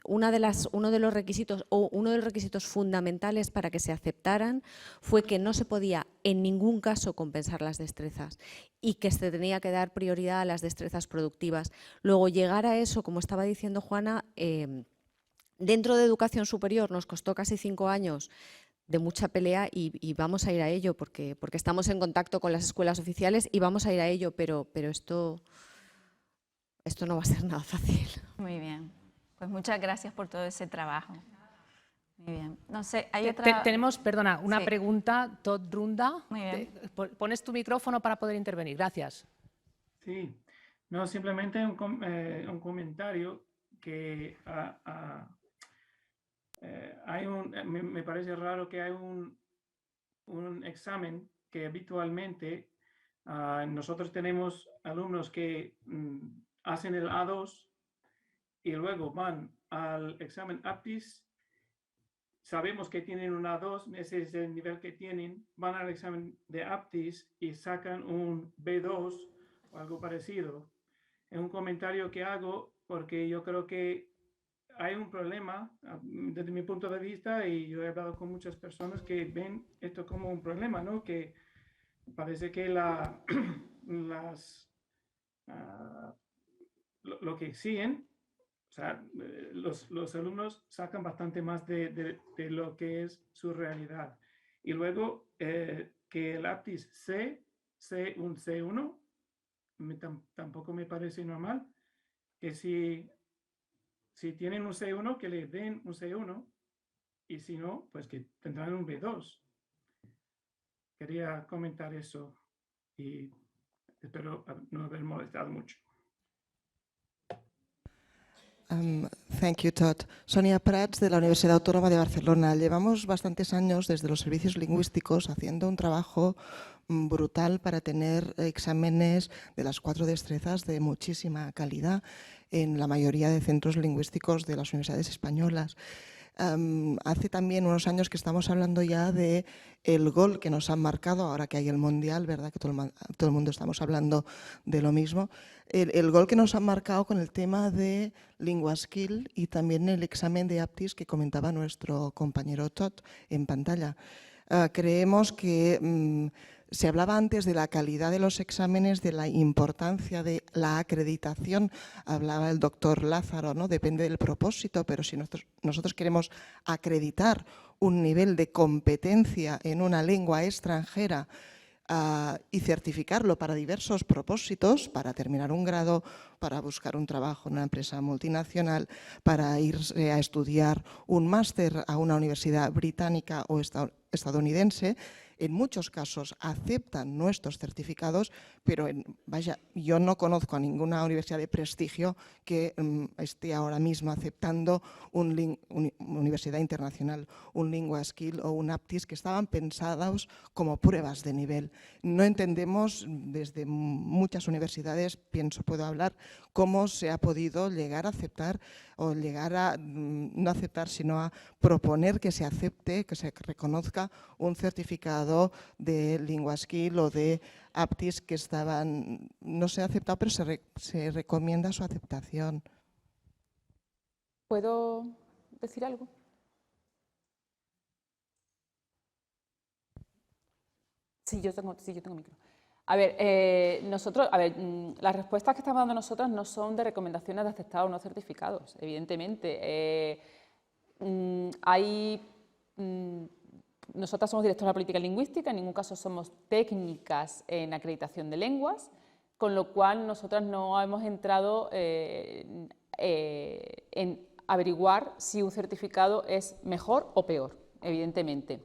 uno de los requisitos fundamentales para que se aceptaran fue que no se podía en ningún caso compensar las destrezas y que se tenía que dar prioridad a las destrezas productivas. Luego, llegar a eso, como estaba diciendo Juana, dentro de educación superior nos costó casi 5 años de mucha pelea y vamos a ir a ello porque estamos en contacto con las escuelas oficiales y vamos a ir a ello, pero esto no va a ser nada fácil. Muy bien. Pues muchas gracias por todo ese trabajo. Muy bien. No sé, hay otra... Tenemos, perdona, una Sí. pregunta, Todd Runda. Muy bien. Pones tu micrófono para poder intervenir. Gracias. Sí, no, simplemente un comentario que me parece raro que hay un examen que habitualmente nosotros tenemos alumnos que hacen el A2 y luego van al examen APTIS. Sabemos que tienen un A2, ese es el nivel que tienen, van al examen de APTIS y sacan un B2 o algo parecido. Es un comentario que hago porque yo creo que hay un problema desde mi punto de vista y yo he hablado con muchas personas que ven esto como un problema, ¿no? Que parece que lo que exigen, o sea, los alumnos sacan bastante más de lo que es su realidad. Y luego que el APTIS un C1, tampoco me parece normal. Que si tienen un C1, que le den un C1, y si no, pues que tendrán un B2. Quería comentar eso y espero no haber molestado mucho. Thank you, Todd. Sonia Prats, de la Universidad Autónoma de Barcelona. Llevamos bastantes años desde los servicios lingüísticos haciendo un trabajo brutal para tener exámenes de las 4 destrezas de muchísima calidad en la mayoría de centros lingüísticos de las universidades españolas. Hace también unos años que estamos hablando ya de el gol que nos han marcado, ahora que hay el Mundial, ¿verdad? Que todo el mundo estamos hablando de lo mismo. El gol que nos han marcado con el tema de LinguaSkill y también el examen de APTIS que comentaba nuestro compañero Todd en pantalla. Creemos que se hablaba antes de la calidad de los exámenes, de la importancia de la acreditación. Hablaba el doctor Lázaro, ¿no? Depende del propósito, pero si nosotros queremos acreditar un nivel de competencia en una lengua extranjera y certificarlo para diversos propósitos, para terminar un grado, para buscar un trabajo en una empresa multinacional, para irse a estudiar un máster a una universidad británica o estadounidense, en muchos casos aceptan nuestros certificados, pero vaya, yo no conozco a ninguna universidad de prestigio que esté ahora mismo aceptando una universidad internacional, un LinguaSkill o un APTIS que estaban pensados como pruebas de nivel. No entendemos desde muchas universidades, puedo hablar, cómo se ha podido llegar a aceptar o llegar a no aceptar, sino a proponer que se acepte, que se reconozca un certificado de LinguaSkill o de APTIS que no se ha aceptado, pero se recomienda su aceptación. ¿Puedo decir algo? Sí, yo tengo micro. A ver, las respuestas que estamos dando nosotros no son de recomendaciones de aceptar o no certificados, evidentemente. Nosotras somos directoras de política lingüística, en ningún caso somos técnicas en acreditación de lenguas, con lo cual nosotras no hemos entrado en averiguar si un certificado es mejor o peor, evidentemente.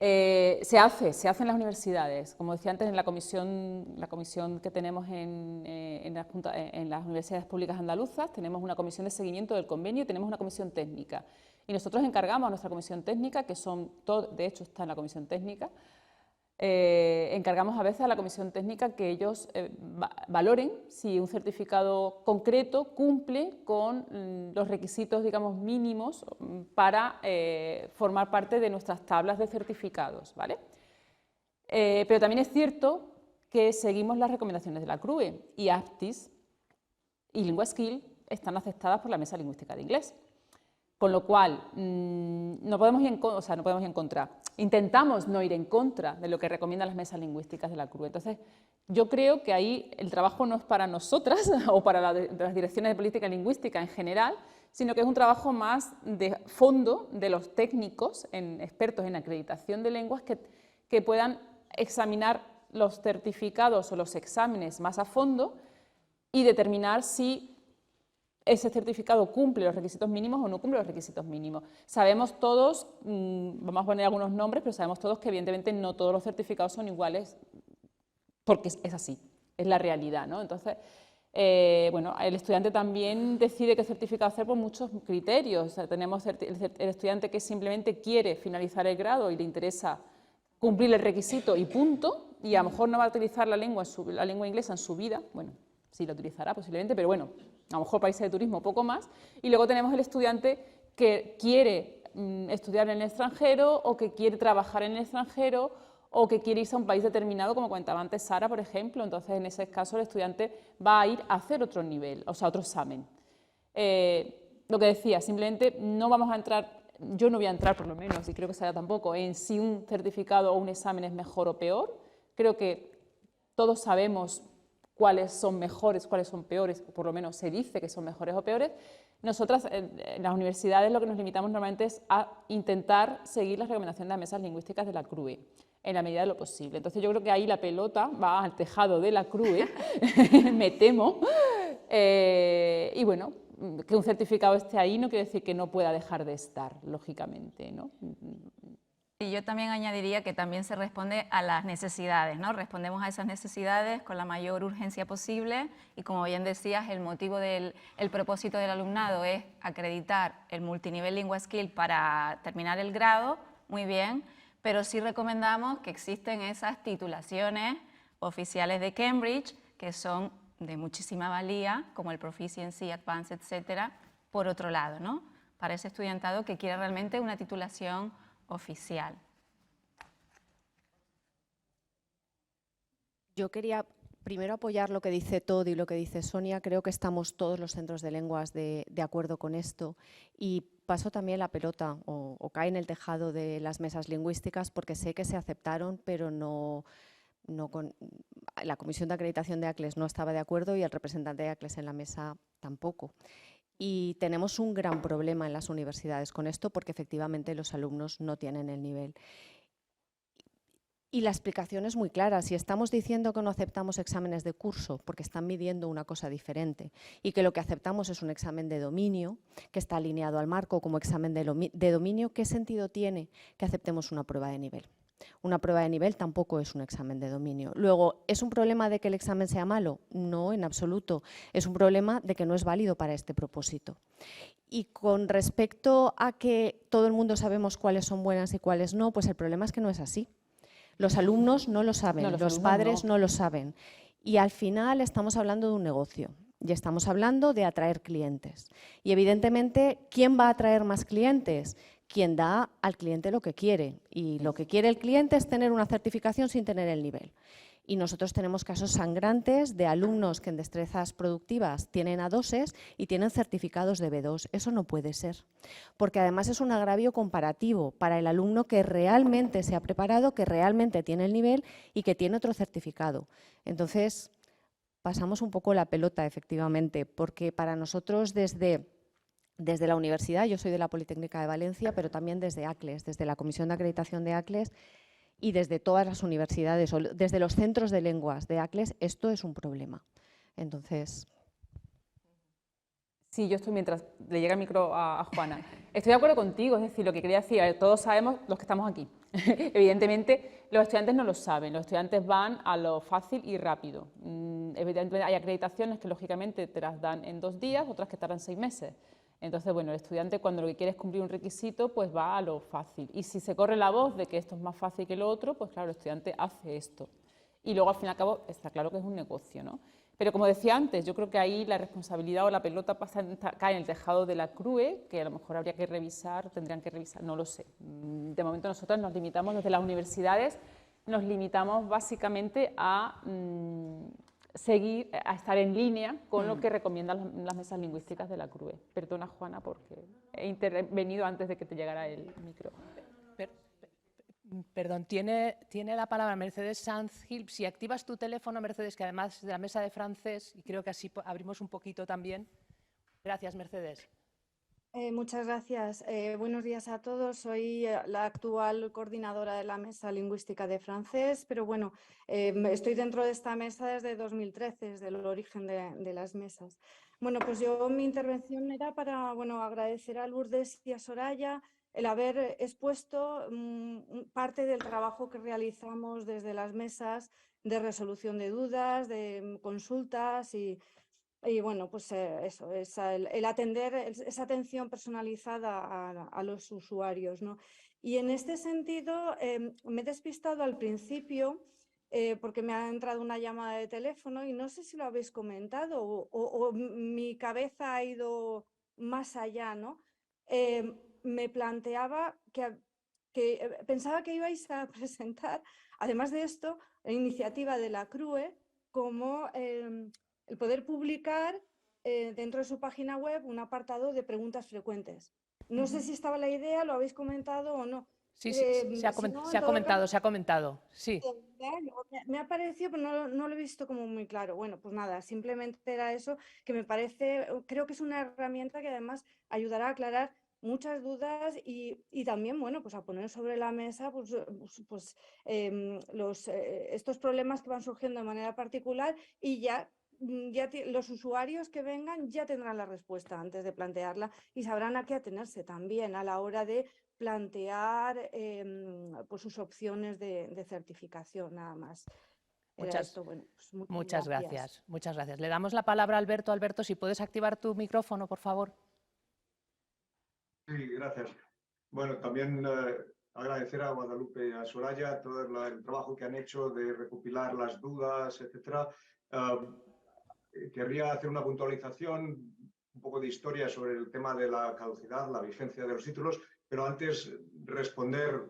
Se hace en las universidades, como decía antes, en la comisión que tenemos en las universidades públicas andaluzas, tenemos una comisión de seguimiento del convenio y tenemos una comisión técnica. Y nosotros encargamos a nuestra comisión técnica, que de hecho está en la comisión técnica, encargamos a veces a la comisión técnica que ellos valoren si un certificado concreto cumple con los requisitos, digamos, mínimos para formar parte de nuestras tablas de certificados, ¿vale? Pero también es cierto que seguimos las recomendaciones de la CRUE y APTIS y LinguaSkill están aceptadas por la Mesa Lingüística de Inglés. Con lo cual, no podemos ir en contra. Intentamos no ir en contra de lo que recomiendan las mesas lingüísticas de la CRUE. Entonces, yo creo que ahí el trabajo no es para nosotras o para las direcciones de política lingüística en general, sino que es un trabajo más de fondo de los técnicos, expertos en acreditación de lenguas, que puedan examinar los certificados o los exámenes más a fondo y determinar si ese certificado cumple los requisitos mínimos o no cumple los requisitos mínimos. Sabemos todos, vamos a poner algunos nombres, pero sabemos todos que evidentemente no todos los certificados son iguales, porque es así, es la realidad, ¿no? Entonces, bueno, el estudiante también decide qué certificado hacer por muchos criterios. O sea, tenemos el estudiante que simplemente quiere finalizar el grado y le interesa cumplir el requisito y punto, y a lo mejor no va a utilizar la lengua inglesa en su vida, bueno, sí la utilizará posiblemente, pero bueno, a lo mejor países de turismo poco más. Y luego tenemos el estudiante que quiere estudiar en el extranjero o que quiere trabajar en el extranjero o que quiere irse a un país determinado, como comentaba antes Sara, por ejemplo. Entonces, en ese caso, el estudiante va a ir a hacer otro nivel, o sea, otro examen. Lo que decía, simplemente no vamos a entrar, yo no voy a entrar por lo menos, y creo que Sara tampoco, en si un certificado o un examen es mejor o peor. Creo que todos sabemos cuáles son mejores, cuáles son peores, o por lo menos se dice que son mejores o peores. Nosotras, en las universidades, lo que nos limitamos normalmente es a intentar seguir las recomendaciones de las mesas lingüísticas de la CRUE, en la medida de lo posible. Entonces yo creo que ahí la pelota va al tejado de la CRUE, me temo, y bueno, que un certificado esté ahí no quiere decir que no pueda dejar de estar, lógicamente, ¿no? Y yo también añadiría que también se responde a las necesidades, ¿no? Respondemos a esas necesidades con la mayor urgencia posible y, como bien decías, el motivo el propósito del alumnado es acreditar el multinivel LinguaSkill para terminar el grado, muy bien, pero sí recomendamos que existen esas titulaciones oficiales de Cambridge que son de muchísima valía, como el Proficiency, Advanced, etcétera, por otro lado, ¿no? Para ese estudiantado que quiere realmente una titulación oficial. Yo quería primero apoyar lo que dice Todd y lo que dice Sonia. Creo que estamos todos los centros de lenguas de acuerdo con esto, y paso también la pelota o cae en el tejado de las mesas lingüísticas, porque sé que se aceptaron, pero la Comisión de Acreditación de ACLES no estaba de acuerdo y el representante de ACLES en la mesa tampoco. Y tenemos un gran problema en las universidades con esto, porque efectivamente los alumnos no tienen el nivel. Y la explicación es muy clara. Si estamos diciendo que no aceptamos exámenes de curso porque están midiendo una cosa diferente y que lo que aceptamos es un examen de dominio que está alineado al marco como examen de dominio, ¿qué sentido tiene que aceptemos una prueba de nivel? Una prueba de nivel tampoco es un examen de dominio. Luego, ¿es un problema de que el examen sea malo? No, en absoluto. Es un problema de que no es válido para este propósito. Y con respecto a que todo el mundo sabemos cuáles son buenas y cuáles no, pues el problema es que no es así. Los alumnos no lo saben, los padres no lo saben. Y al final estamos hablando de un negocio y estamos hablando de atraer clientes. Y evidentemente, ¿quién va a atraer más clientes? Quien da al cliente lo que quiere, y lo que quiere el cliente es tener una certificación sin tener el nivel. Y nosotros tenemos casos sangrantes de alumnos que en destrezas productivas tienen A2s y tienen certificados de B2. Eso no puede ser, porque además es un agravio comparativo para el alumno que realmente se ha preparado, que realmente tiene el nivel y que tiene otro certificado. Entonces, pasamos un poco la pelota, efectivamente, porque para nosotros desde la universidad, yo soy de la Politécnica de Valencia, pero también desde ACLES, desde la Comisión de Acreditación de ACLES y desde todas las universidades, o desde los centros de lenguas de ACLES, esto es un problema. Entonces... Sí, yo estoy, mientras le llega el micro a Juana, estoy de acuerdo contigo, es decir, lo que quería decir, todos sabemos los que estamos aquí. Evidentemente, los estudiantes no lo saben, los estudiantes van a lo fácil y rápido. Evidentemente, hay acreditaciones que lógicamente te las dan en 2 días, otras que tardan 6 meses. Entonces, bueno, el estudiante cuando lo que quiere es cumplir un requisito, pues va a lo fácil. Y si se corre la voz de que esto es más fácil que lo otro, pues claro, el estudiante hace esto. Y luego, al fin y al cabo, está claro que es un negocio, ¿no? Pero como decía antes, yo creo que ahí la responsabilidad o la pelota cae en el tejado de la CRUE, que a lo mejor habría que revisar, tendrían que revisar, no lo sé. De momento nosotros nos limitamos desde las universidades nos limitamos básicamente a seguir, a estar en línea con lo que recomiendan las mesas lingüísticas de la CRUE. Perdona, Juana, porque he intervenido antes de que te llegara el micro. Perdón, tiene la palabra Mercedes Sanz Gil. Si activas tu teléfono, Mercedes, que además de la mesa de francés, y creo que así abrimos un poquito también. Gracias, Mercedes. Muchas gracias. Buenos días a todos. Soy la actual coordinadora de la Mesa Lingüística de Francés, pero bueno, estoy dentro de esta mesa desde 2013, desde el origen de las mesas. Bueno, pues mi intervención era para agradecer a Lourdes y a Soraya el haber expuesto parte del trabajo que realizamos desde las mesas de resolución de dudas, de consultas y bueno, pues eso, es el atender, esa atención personalizada a los usuarios, ¿no? Y en este sentido me he despistado al principio porque me ha entrado una llamada de teléfono y no sé si lo habéis comentado o mi cabeza ha ido más allá, ¿no? Me planteaba que pensaba que ibais a presentar, además de esto, la iniciativa de la CRUE como el poder publicar dentro de su página web un apartado de preguntas frecuentes. No sé si estaba la idea, lo habéis comentado o no. Sí, se ha comentado, sí. Me ha parecido, pero no lo he visto como muy claro. Bueno, pues nada, simplemente era eso, que me parece, creo que es una herramienta que además ayudará a aclarar muchas dudas y también, bueno, pues a poner sobre la mesa estos problemas que van surgiendo de manera particular y ya los usuarios que vengan ya tendrán la respuesta antes de plantearla y sabrán a qué atenerse también a la hora de plantear pues sus opciones de certificación, nada más. Muchas gracias. Muchas gracias. Le damos la palabra a Alberto. Alberto, si puedes activar tu micrófono, por favor. Sí, gracias. Bueno, también agradecer a Guadalupe y a Soraya todo el trabajo que han hecho de recopilar las dudas, etcétera. Querría hacer una puntualización, un poco de historia sobre el tema de la caducidad, la vigencia de los títulos, pero antes responder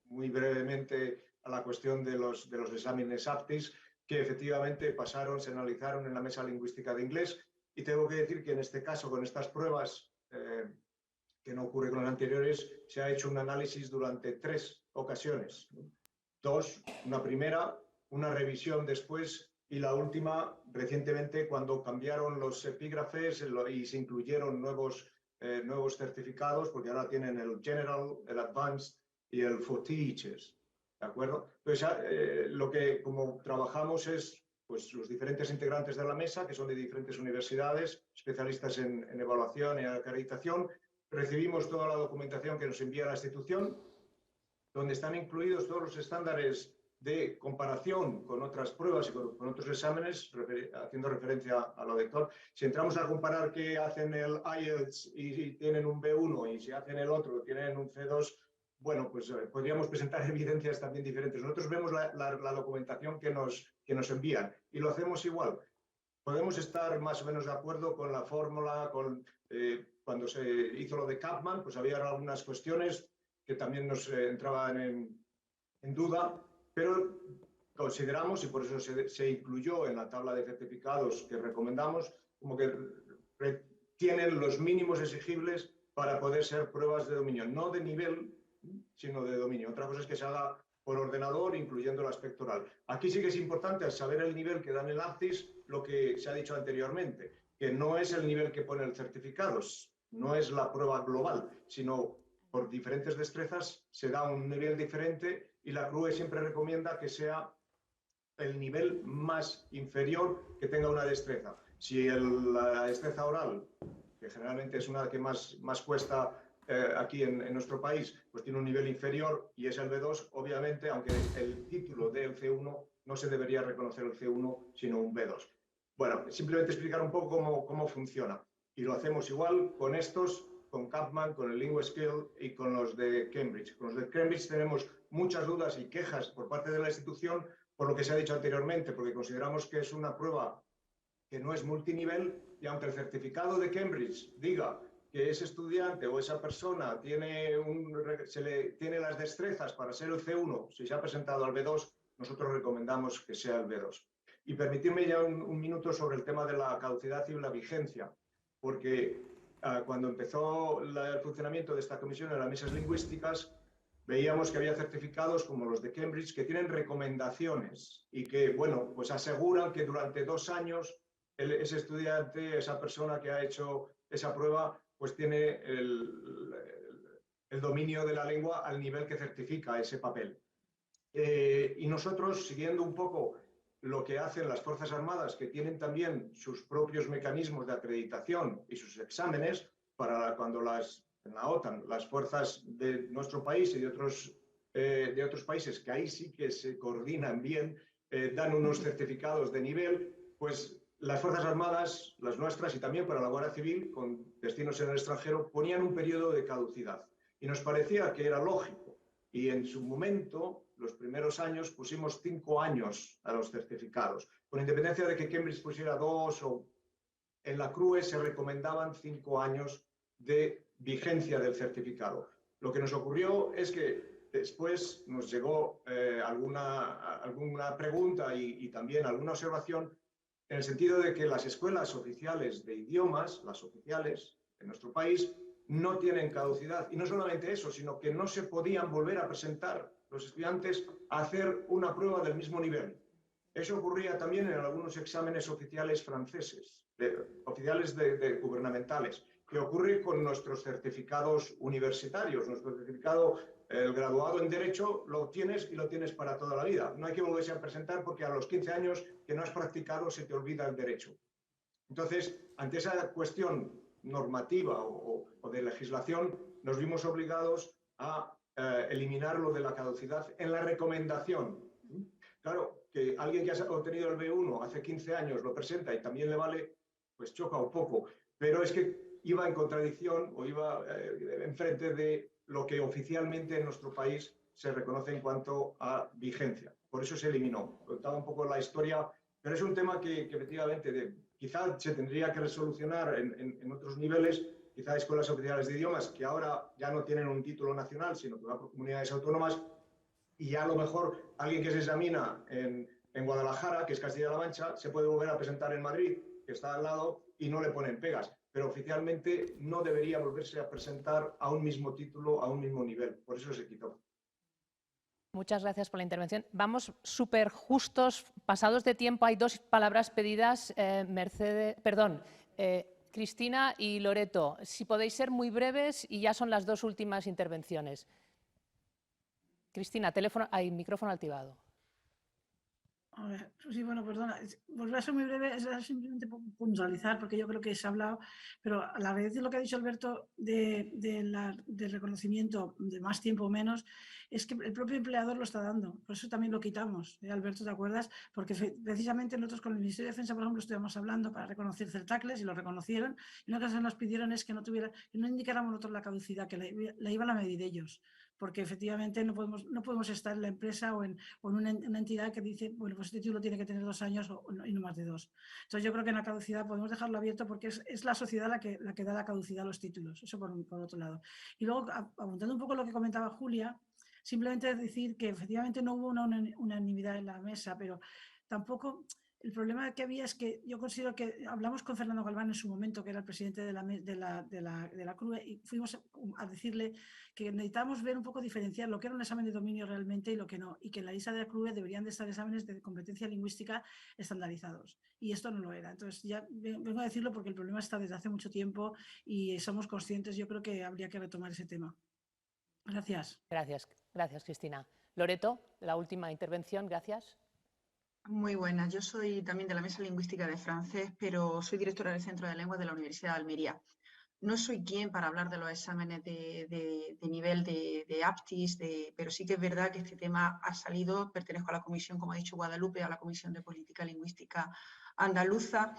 muy brevemente a la cuestión de los exámenes APTIS, que efectivamente se analizaron en la Mesa Lingüística de Inglés, y tengo que decir que en este caso, con estas pruebas, que no ocurre con las anteriores, se ha hecho un análisis durante 3 ocasiones. 2, una primera, una revisión después y la última recientemente cuando cambiaron los epígrafes y se incluyeron nuevos certificados, porque ahora tienen el General, el Advanced y el for Teachers. ¿De acuerdo? Entonces, lo que como trabajamos es pues, los diferentes integrantes de la mesa, que son de diferentes universidades, especialistas en evaluación y acreditación. Recibimos toda la documentación que nos envía la institución, donde están incluidos todos los estándares de comparación con otras pruebas y con otros exámenes, haciendo referencia a lo de Héctor. Si entramos a comparar que hacen el IELTS y tienen un B1 y si hacen el otro tienen un C2, bueno, pues podríamos presentar evidencias también diferentes. Nosotros vemos la documentación que nos envían y lo hacemos igual. Podemos estar más o menos de acuerdo con la fórmula, cuando se hizo lo de Kapman, pues había algunas cuestiones que también nos entraban en duda, pero consideramos, y por eso se incluyó en la tabla de certificados que recomendamos, como que tienen los mínimos exigibles para poder ser pruebas de dominio, no de nivel, sino de dominio. Otra cosa es que se haga por ordenador, incluyendo el aspecto oral. Aquí sí que es importante, al saber el nivel que dan el APTIS, lo que se ha dicho anteriormente, que no es el nivel que pone el certificado, no es la prueba global, sino por diferentes destrezas se da un nivel diferente y la CRUE siempre recomienda que sea el nivel más inferior que tenga una destreza. Si la destreza oral, que generalmente es una que más cuesta aquí en nuestro país, pues tiene un nivel inferior y es el B2, obviamente, aunque el título del C1 no se debería reconocer el C1, sino un B2. Bueno, simplemente explicar un poco cómo funciona. Y lo hacemos igual con estos, con Kapman, con el LinguaSkill y con los de Cambridge. Con los de Cambridge tenemos muchas dudas y quejas por parte de la institución por lo que se ha dicho anteriormente, porque consideramos que es una prueba que no es multinivel y aunque el certificado de Cambridge diga que ese estudiante o esa persona tiene las destrezas para ser el C1, si se ha presentado al B2, nosotros recomendamos que sea el B2. Y permitidme ya un minuto sobre el tema de la caducidad y la vigencia, porque cuando empezó el funcionamiento de esta comisión en las mesas lingüísticas, veíamos que había certificados como los de Cambridge que tienen recomendaciones y que, bueno, pues aseguran que durante 2 años ese estudiante, esa persona que ha hecho esa prueba, pues tiene el dominio de la lengua al nivel que certifica ese papel. Y nosotros, siguiendo un poco lo que hacen las Fuerzas Armadas, que tienen también sus propios mecanismos de acreditación y sus exámenes, para cuando en la OTAN, las fuerzas de nuestro país y de otros países, que ahí sí que se coordinan bien, dan unos certificados de nivel, pues las Fuerzas Armadas, las nuestras y también para la Guardia Civil, con destinos en el extranjero, ponían un periodo de caducidad. Y nos parecía que era lógico. Y en su momento, los primeros años, pusimos 5 años a los certificados. Con independencia de que Cambridge pusiera 2 o en la CRUE se recomendaban 5 años de vigencia del certificado. Lo que nos ocurrió es que después nos llegó alguna pregunta y también alguna observación en el sentido de que las escuelas oficiales de idiomas, las oficiales de nuestro país, no tienen caducidad. Y no solamente eso, sino que no se podían volver a presentar los estudiantes a hacer una prueba del mismo nivel. Eso ocurría también en algunos exámenes oficiales franceses, oficiales gubernamentales, que ocurre con nuestros certificados universitarios. Nuestro certificado, el graduado en Derecho, lo tienes y lo tienes para toda la vida. No hay que volverse a presentar porque a los 15 años que no has practicado se te olvida el derecho. Entonces, ante esa cuestión normativa o de legislación, nos vimos obligados a eliminar lo de la caducidad en la recomendación. Claro, que alguien que ha obtenido el B1 hace 15 años lo presenta y también le vale, pues choca un poco. Pero es que iba en contradicción o iba enfrente de lo que oficialmente en nuestro país se reconoce en cuanto a vigencia. Por eso se eliminó. Contaba un poco la historia, pero es un tema que efectivamente quizá se tendría que resolucionar en otros niveles. Quizá escuelas oficiales de idiomas que ahora ya no tienen un título nacional, sino que va por comunidades autónomas, y ya a lo mejor alguien que se examina en Guadalajara, que es Castilla-La Mancha, se puede volver a presentar en Madrid, que está al lado, y no le ponen pegas. Pero oficialmente no debería volverse a presentar a un mismo título, a un mismo nivel. Por eso se quitó. Muchas gracias por la intervención. Vamos súper justos, pasados de tiempo. Hay 2 palabras pedidas, Cristina y Loreto. Si podéis ser muy breves y ya son las 2 últimas intervenciones. Cristina, micrófono activado. A ver, sí, bueno, perdona, volver a ser muy breve, es simplemente puntualizar, porque yo creo que se ha hablado, pero a la vez de lo que ha dicho Alberto del reconocimiento de más tiempo o menos, es que el propio empleador lo está dando, por eso también lo quitamos, Alberto, ¿te acuerdas? Porque precisamente nosotros con el Ministerio de Defensa, por ejemplo, estuvimos hablando para reconocer CERTACLES y lo reconocieron, y una cosa que nos pidieron es que no indicáramos nosotros la caducidad, que la iban a medir ellos, porque efectivamente no podemos estar en la empresa o en una entidad que dice, bueno, pues este título tiene que tener 2 años y no más de 2. Entonces yo creo que en la caducidad podemos dejarlo abierto porque es la sociedad la que da la caducidad a los títulos, eso por otro lado. Y luego, apuntando un poco lo que comentaba Julia, simplemente decir que efectivamente no hubo una unanimidad en la mesa, pero tampoco... El problema que había es que yo considero que hablamos con Fernando Galván en su momento, que era el presidente de la CRUE, y fuimos a decirle que necesitábamos ver un poco diferenciar lo que era un examen de dominio realmente y lo que no, y que en la lista de la CRUE deberían de estar exámenes de competencia lingüística estandarizados, y esto no lo era. Entonces ya vengo a decirlo porque el problema está desde hace mucho tiempo y somos conscientes, yo creo que habría que retomar ese tema. Gracias. Gracias, Cristina. Loreto, la última intervención, gracias. Muy buena, yo soy también de la Mesa Lingüística de Francés, pero soy directora del Centro de Lenguas de la Universidad de Almería. No soy quien para hablar de los exámenes de nivel de aptis, pero sí que es verdad que este tema ha salido, pertenezco a la comisión, como ha dicho Guadalupe, a la Comisión de Política Lingüística Andaluza,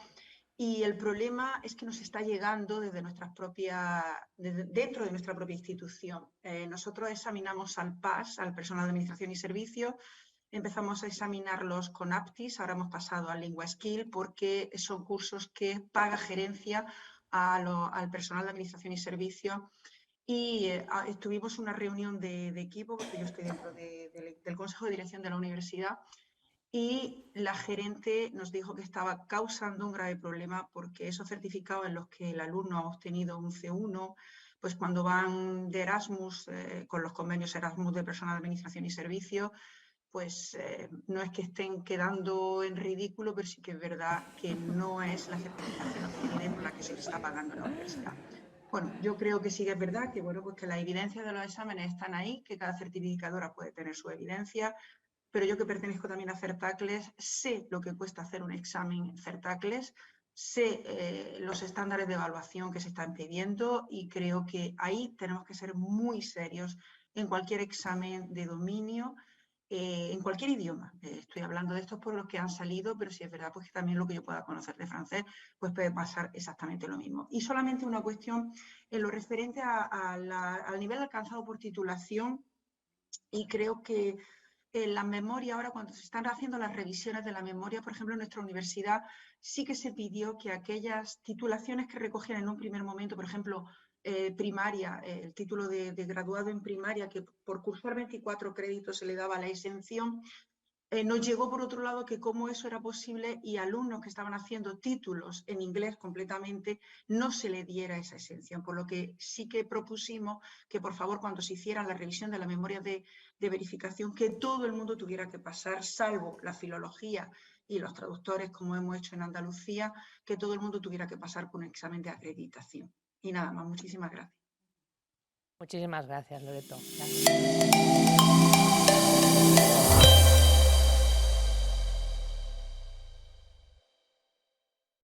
y el problema es que nos está llegando desde dentro de nuestra propia institución. Nosotros examinamos al PAS, al personal de administración y servicios. Empezamos a examinarlos con aptis, ahora hemos pasado a LinguaSkill porque son cursos que paga gerencia al personal de administración y servicios. Y tuvimos una reunión de equipo, porque yo estoy dentro del Consejo de Dirección de la universidad, y la gerente nos dijo que estaba causando un grave problema porque esos certificados en los que el alumno ha obtenido un C1, pues cuando van de Erasmus, con los convenios Erasmus de personal de administración y servicios, pues no es que estén quedando en ridículo, pero sí que es verdad que no es la certificación obtenida por la que se le está pagando en la universidad. Bueno, yo creo que sí que es verdad que, bueno, pues que las evidencias de los exámenes están ahí, que cada certificadora puede tener su evidencia, pero yo que pertenezco también a Certacles, sé lo que cuesta hacer un examen en Certacles, sé los estándares de evaluación que se están pidiendo y creo que ahí tenemos que ser muy serios en cualquier examen de dominio, en cualquier idioma. Estoy hablando de estos por los que han salido, pero sí es verdad pues, que también lo que yo pueda conocer de francés, pues puede pasar exactamente lo mismo. Y solamente una cuestión en lo referente al nivel alcanzado por titulación, y creo que en la memoria, ahora cuando se están haciendo las revisiones de la memoria, por ejemplo, en nuestra universidad sí que se pidió que aquellas titulaciones que recogían en un primer momento, por ejemplo, primaria, el título de graduado en primaria, que por cursar 24 créditos se le daba la exención, nos llegó por otro lado que cómo eso era posible y alumnos que estaban haciendo títulos en inglés completamente no se le diera esa exención, por lo que sí que propusimos que por favor cuando se hiciera la revisión de la memoria de verificación que todo el mundo tuviera que pasar, salvo la filología y los traductores como hemos hecho en Andalucía, que todo el mundo tuviera que pasar por un examen de acreditación. Y nada más, muchísimas gracias. Muchísimas gracias, Loreto. Gracias.